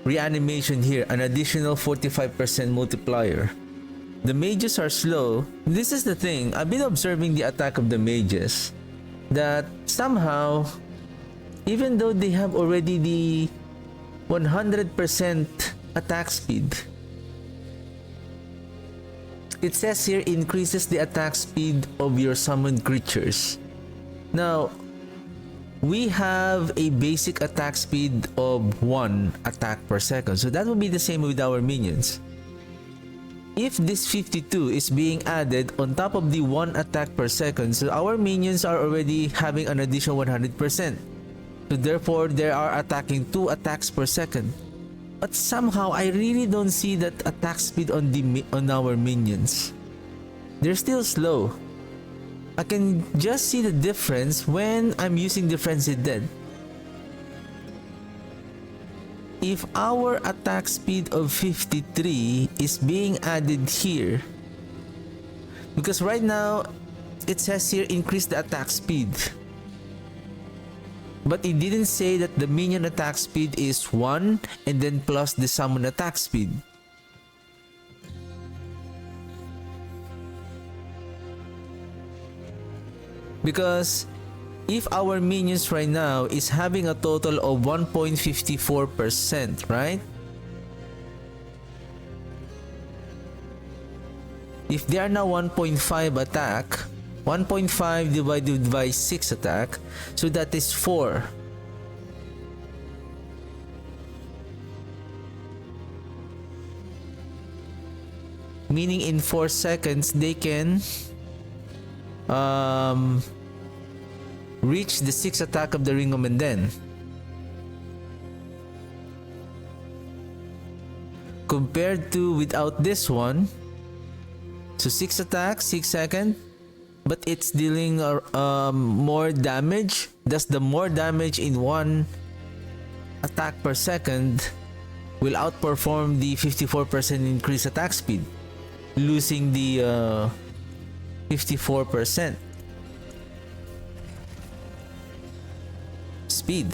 reanimation here, an additional 45% multiplier. The mages are slow. This is the thing. I've been observing the attack of the mages, that somehow, even though they have already the 100% attack speed, it says here increases the attack speed of your summoned creatures. Now, we have a basic attack speed of 1 attack per second, so that will be the same with our minions. If this 52 is being added on top of the 1 attack per second, so our minions are already having an additional 100%. So therefore, they are attacking 2 attacks per second. But somehow, I really don't see that attack speed on our minions. They're still slow. I can just see the difference when I'm using the Frenzied Dead. If our attack speed of 53 is being added here, because right now it says here increase the attack speed, but it didn't say that the minion attack speed is 1 and then plus the summon attack speed. Because if our minions right now is having a total of 1.54%, right? If they are now 1.5 attack, 1.5 divided by 6 attack, so that is 4. Meaning in 4 seconds they can reach the 6th attack of the Ring of Menden. Compared to without this one, so 6 attacks, 6 seconds, but it's dealing more damage. Thus, the more damage in 1 attack per second will outperform the 54% increased attack speed, losing the 54% speed.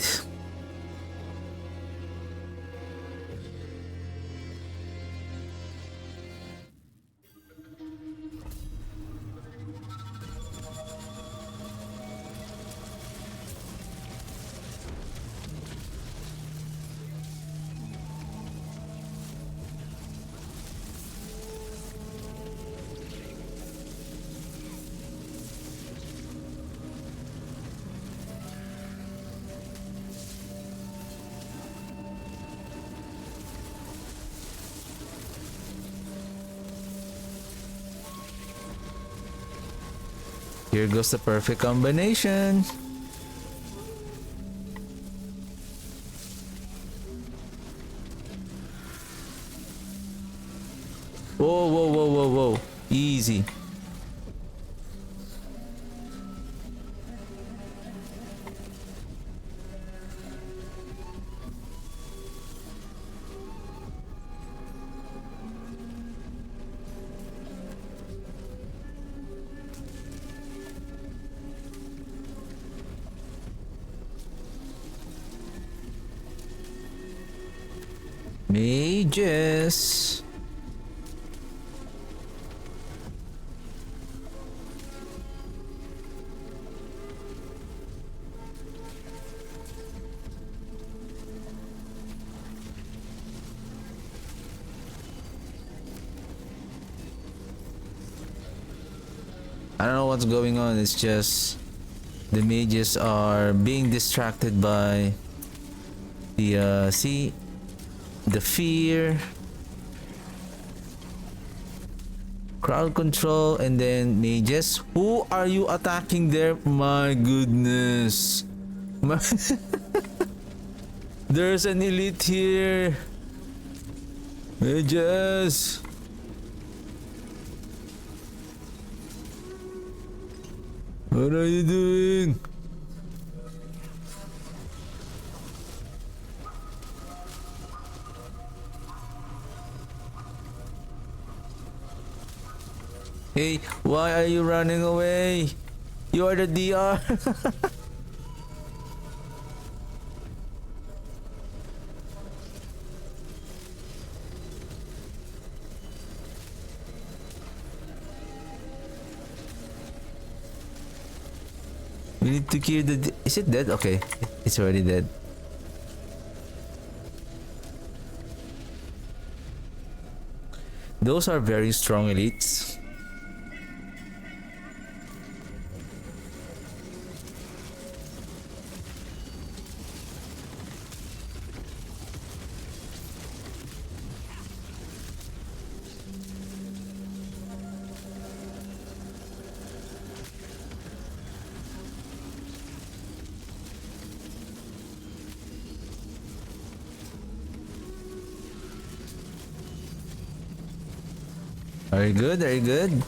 Here goes the perfect combination. Whoa, whoa, whoa, whoa, whoa. Easy. Mages. I don't know what's going on. It's just the mages are being distracted by the see, the fear, crowd control, and then mages. Who are you attacking there? My goodness. There's an elite here. Mages. What are you doing? Hey, why are you running away? You are the DR. We need to kill the... Is it dead? Okay, it's already dead. Those are very strong elites. Very good, very good.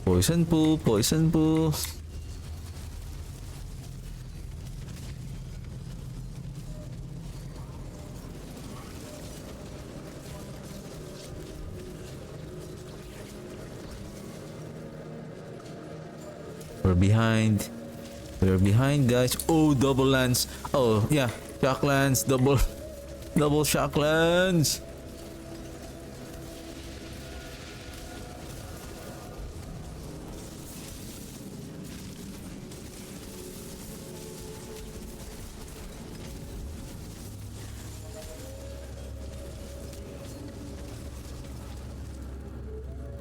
Poison pool, poison pool. We're behind. We're behind, guys. Oh, double lance. Oh, yeah. Shock lance, double shock lance.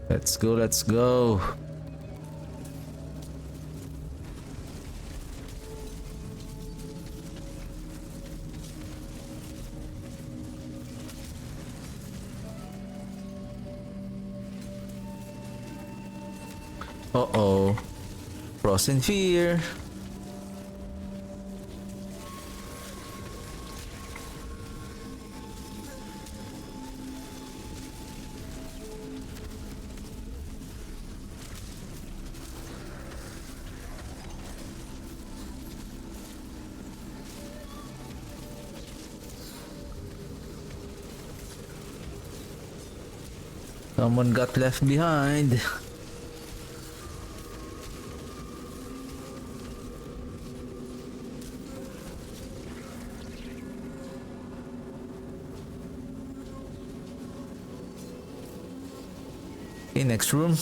Let's go, let's go. Uh-oh. Frost and fear. Someone got left behind. Okay, next room.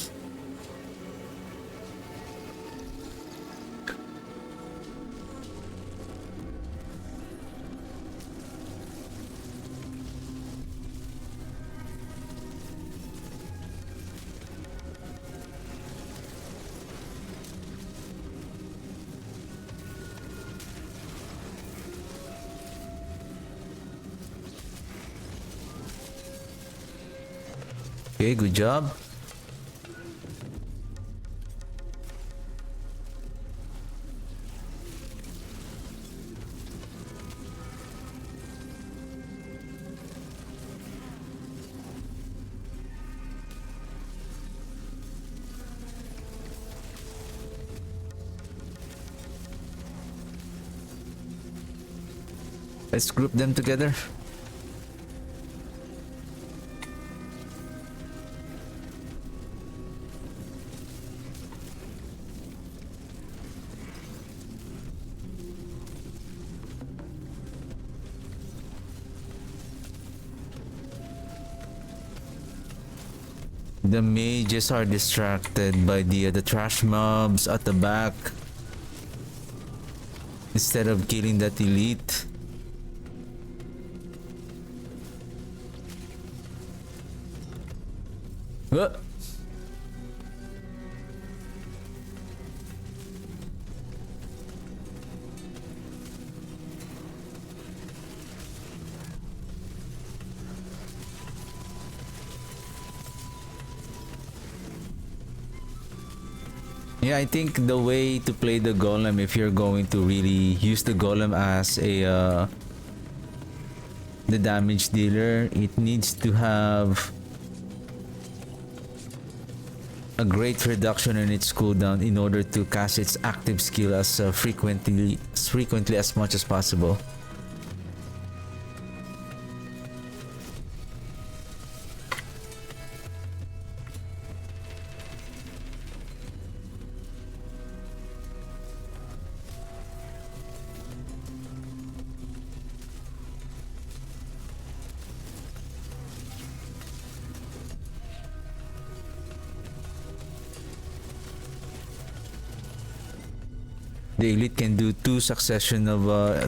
Okay, good job. Let's group them together. The mages are distracted by the trash mobs at the back instead of killing that elite. What? Yeah, I think the way to play the golem, if you're going to really use the golem as a the damage dealer, it needs to have a great reduction in its cooldown in order to cast its active skill as frequently as much as possible. The elite can do 2 succession of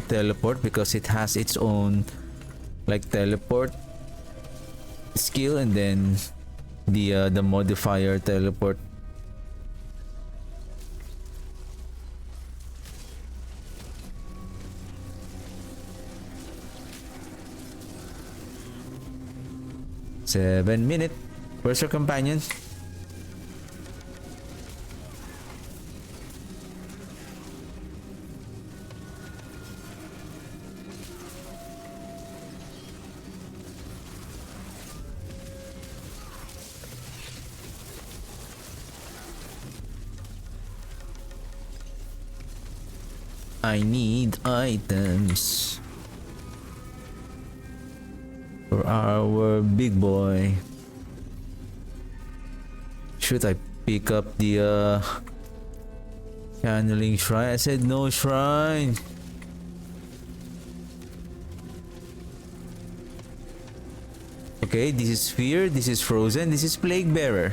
teleport because it has its own like teleport skill, and then the modifier teleport. Seven minute. Where's your companion? I need items for our big boy. Should I pick up the channeling shrine? I said no shrine. Okay, this is fear, this is frozen, this is plague bearer.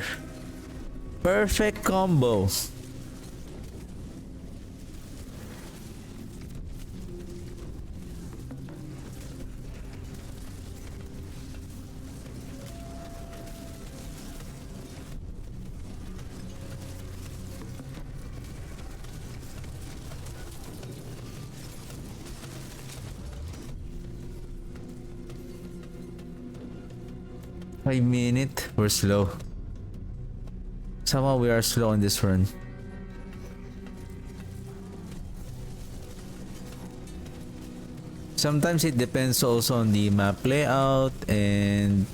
Perfect combo. I mean it, we're slow. Somehow we are slow on this run. Sometimes it depends also on the map layout and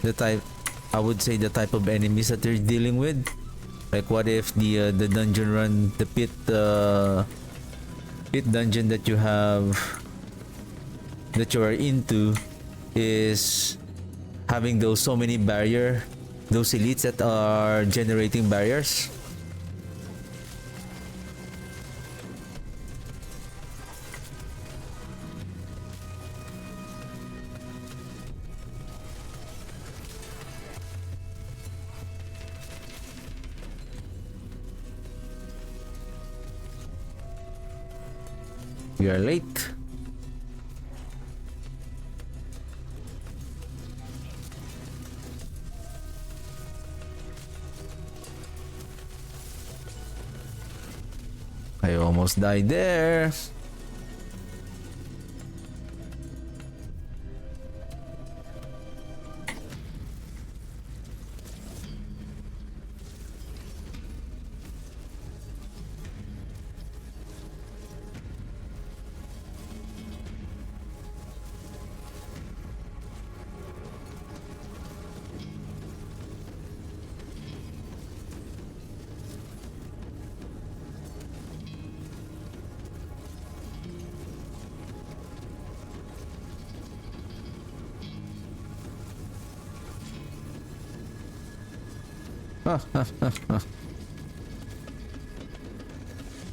the type, I would say the type of enemies that you're dealing with. Like what if the dungeon run, the pit dungeon that you have, that you are into, is having those so many those elites that are generating barriers. We are late. I almost died there.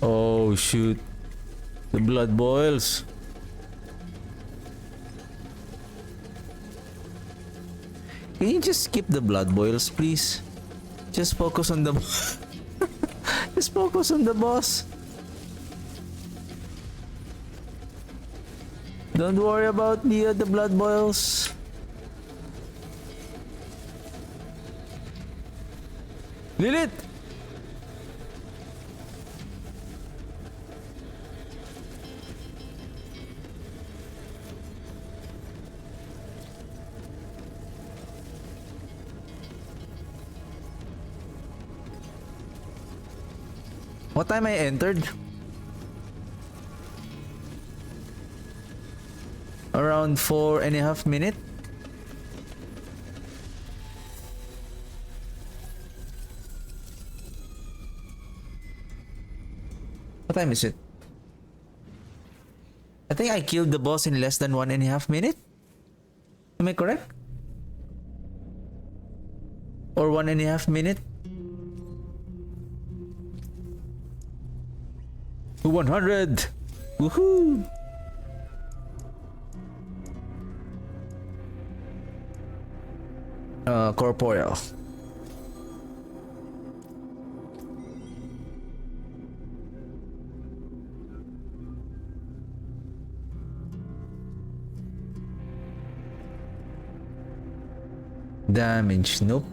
Oh shoot. The blood boils. Can you just skip the blood boils, please? Just focus on the just focus on the boss. Don't worry about the blood boils. Lilith! What time I entered? Around 4.5 minutes. What time is it? I think I killed the boss in less than 1.5 minutes. Am I correct? Or 1.5 minutes? 100! Woohoo! Corporeal. Damage, nope.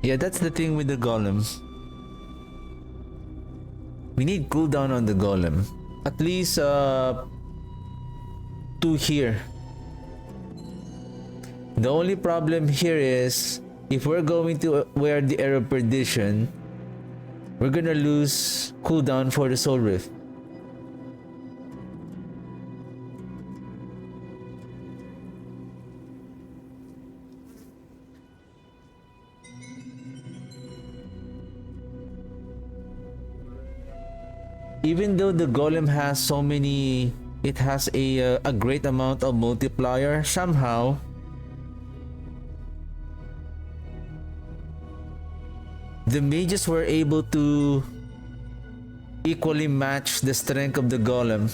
Yeah, that's the thing with the golem. We need cooldown on the golem. At least 2 here. The only problem here is if we're going to wear the Arrow of Perdition, we're gonna lose cooldown for the Soul Rift. Even though the golem has so many, it has a great amount of multiplier, somehow the mages were able to equally match the strength of the golem.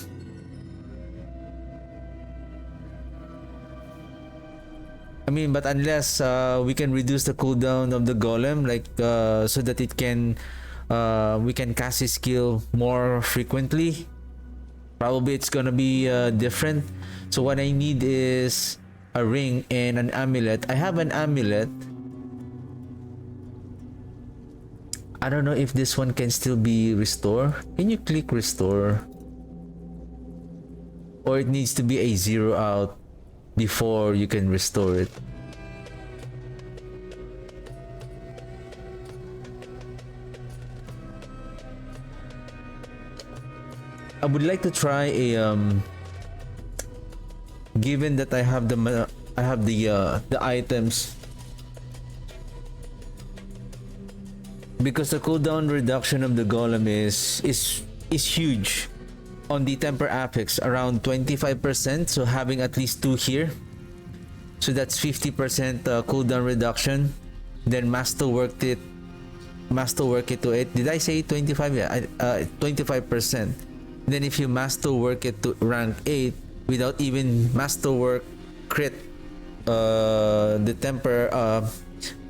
I mean, but unless we can reduce the cooldown of the golem, like so that it can we can cast his skill more frequently, probably it's gonna be different. So what I need is a ring and an amulet. I have an amulet. I don't know if this one can still be restored. Can you click restore? Or it needs to be a 0 out before you can restore it. I would like to try a given that I have the items, because the cooldown reduction of the golem is huge on the temper affix, around 25%, so having at least 2 here, so that's 50% cooldown reduction. Then masterwork it to it. Did I say 25? Yeah, 25%. Then if you masterwork it to rank 8 without even masterwork crit the temper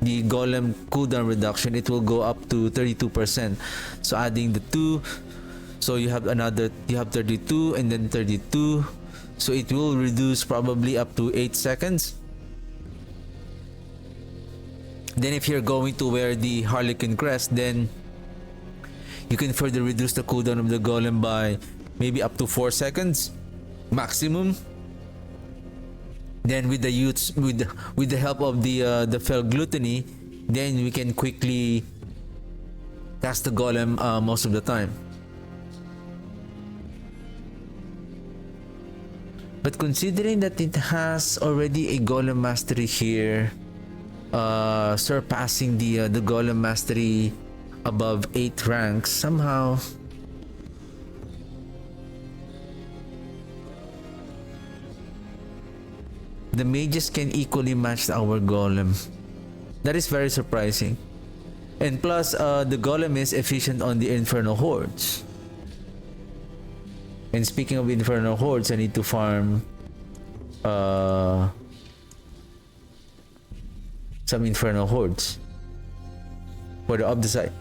the golem cooldown reduction, it will go up to 32%. So adding the 2, so you have 32 and then 32, so it will reduce probably up to 8 seconds. Then if you're going to wear the Harlequin crest, then you can further reduce the cooldown of the golem by maybe up to 4 seconds maximum. Then with the help of the fell gluttony, then we can quickly cast the golem most of the time. But considering that it has already a golem mastery here, surpassing the golem mastery above 8 ranks, somehow the mages can equally match our golem. That is very surprising. And plus, the golem is efficient on the infernal hordes. And speaking of infernal hordes, I need to farm some infernal hordes for the obducite.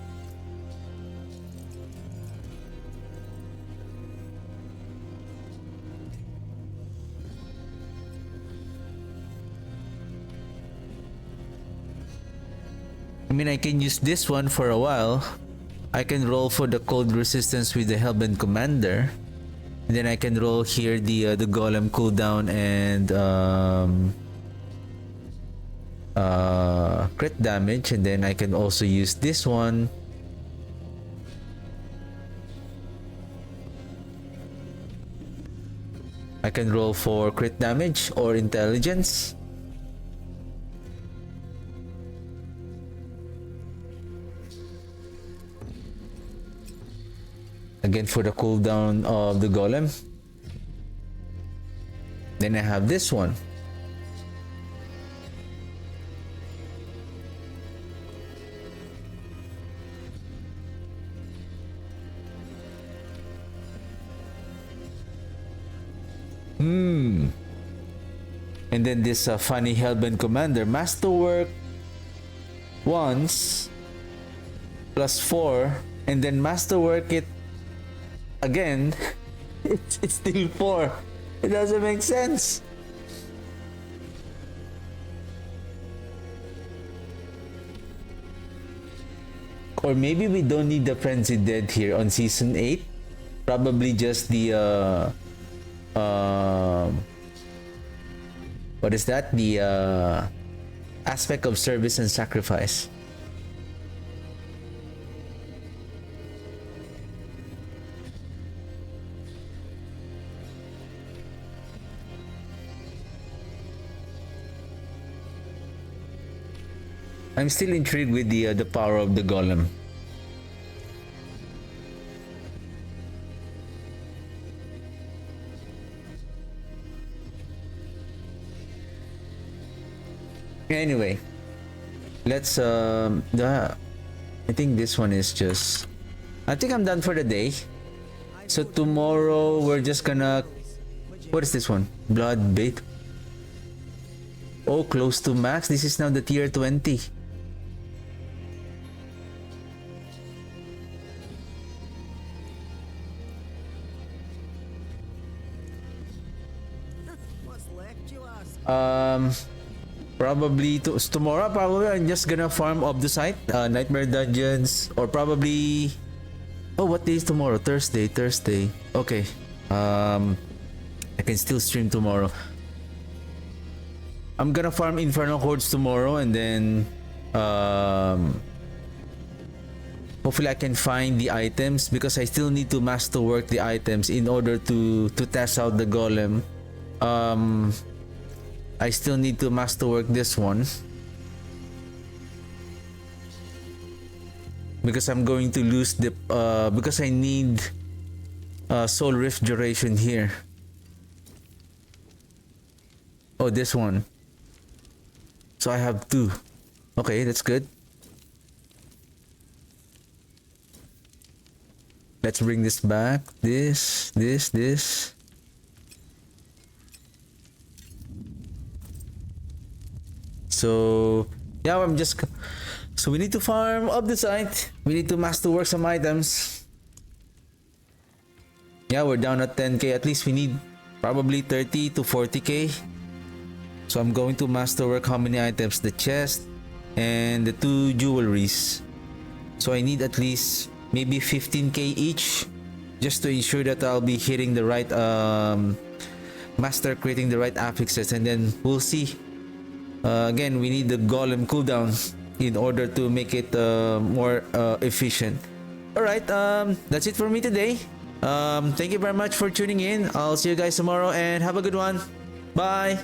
I mean, I can use this one for a while. I can roll for the cold resistance with the Hellbent Commander. And then I can roll here the Golem cooldown and crit damage. And then I can also use this one. I can roll for crit damage or intelligence. Again for the cooldown of the golem. Then I have this one. And then this funny Hellbent Commander. Masterwork once plus 4, and then Masterwork it again. It's still 4. It doesn't make sense. Or maybe we don't need the Frenzied Dead here on season 8. Probably just the what is that? The aspect of service and sacrifice. I'm still intrigued with the power of the golem. Anyway, let's I think this one is just, I think I'm done for the day. So tomorrow we're just gonna, what is this one? Blood bait. Oh, close to max. This is now the tier 20. Probably tomorrow. Probably I'm just gonna farm obducite, nightmare dungeons, or probably. Oh, what day is tomorrow? Thursday. Okay. I can still stream tomorrow. I'm gonna farm infernal hordes tomorrow, and then hopefully I can find the items, because I still need to masterwork the items in order to test out the golem. I still need to masterwork this one, because I'm going to lose the because I need soul rift duration here. Oh, this one. So I have 2. Okay, that's good. Let's bring this back. This. So yeah, so we need to farm up the site. We need to masterwork some items. Yeah, we're down at 10k. At least we need probably 30 to 40k. So I'm going to masterwork how many items? The chest and the 2 jewelries. So I need at least maybe 15k each, just to ensure that I'll be hitting the right master creating the right affixes, and then we'll see. Again, we need the golem cooldown in order to make it more efficient. Alright, that's it for me today. Thank you very much for tuning in. I'll see you guys tomorrow, and have a good one. Bye.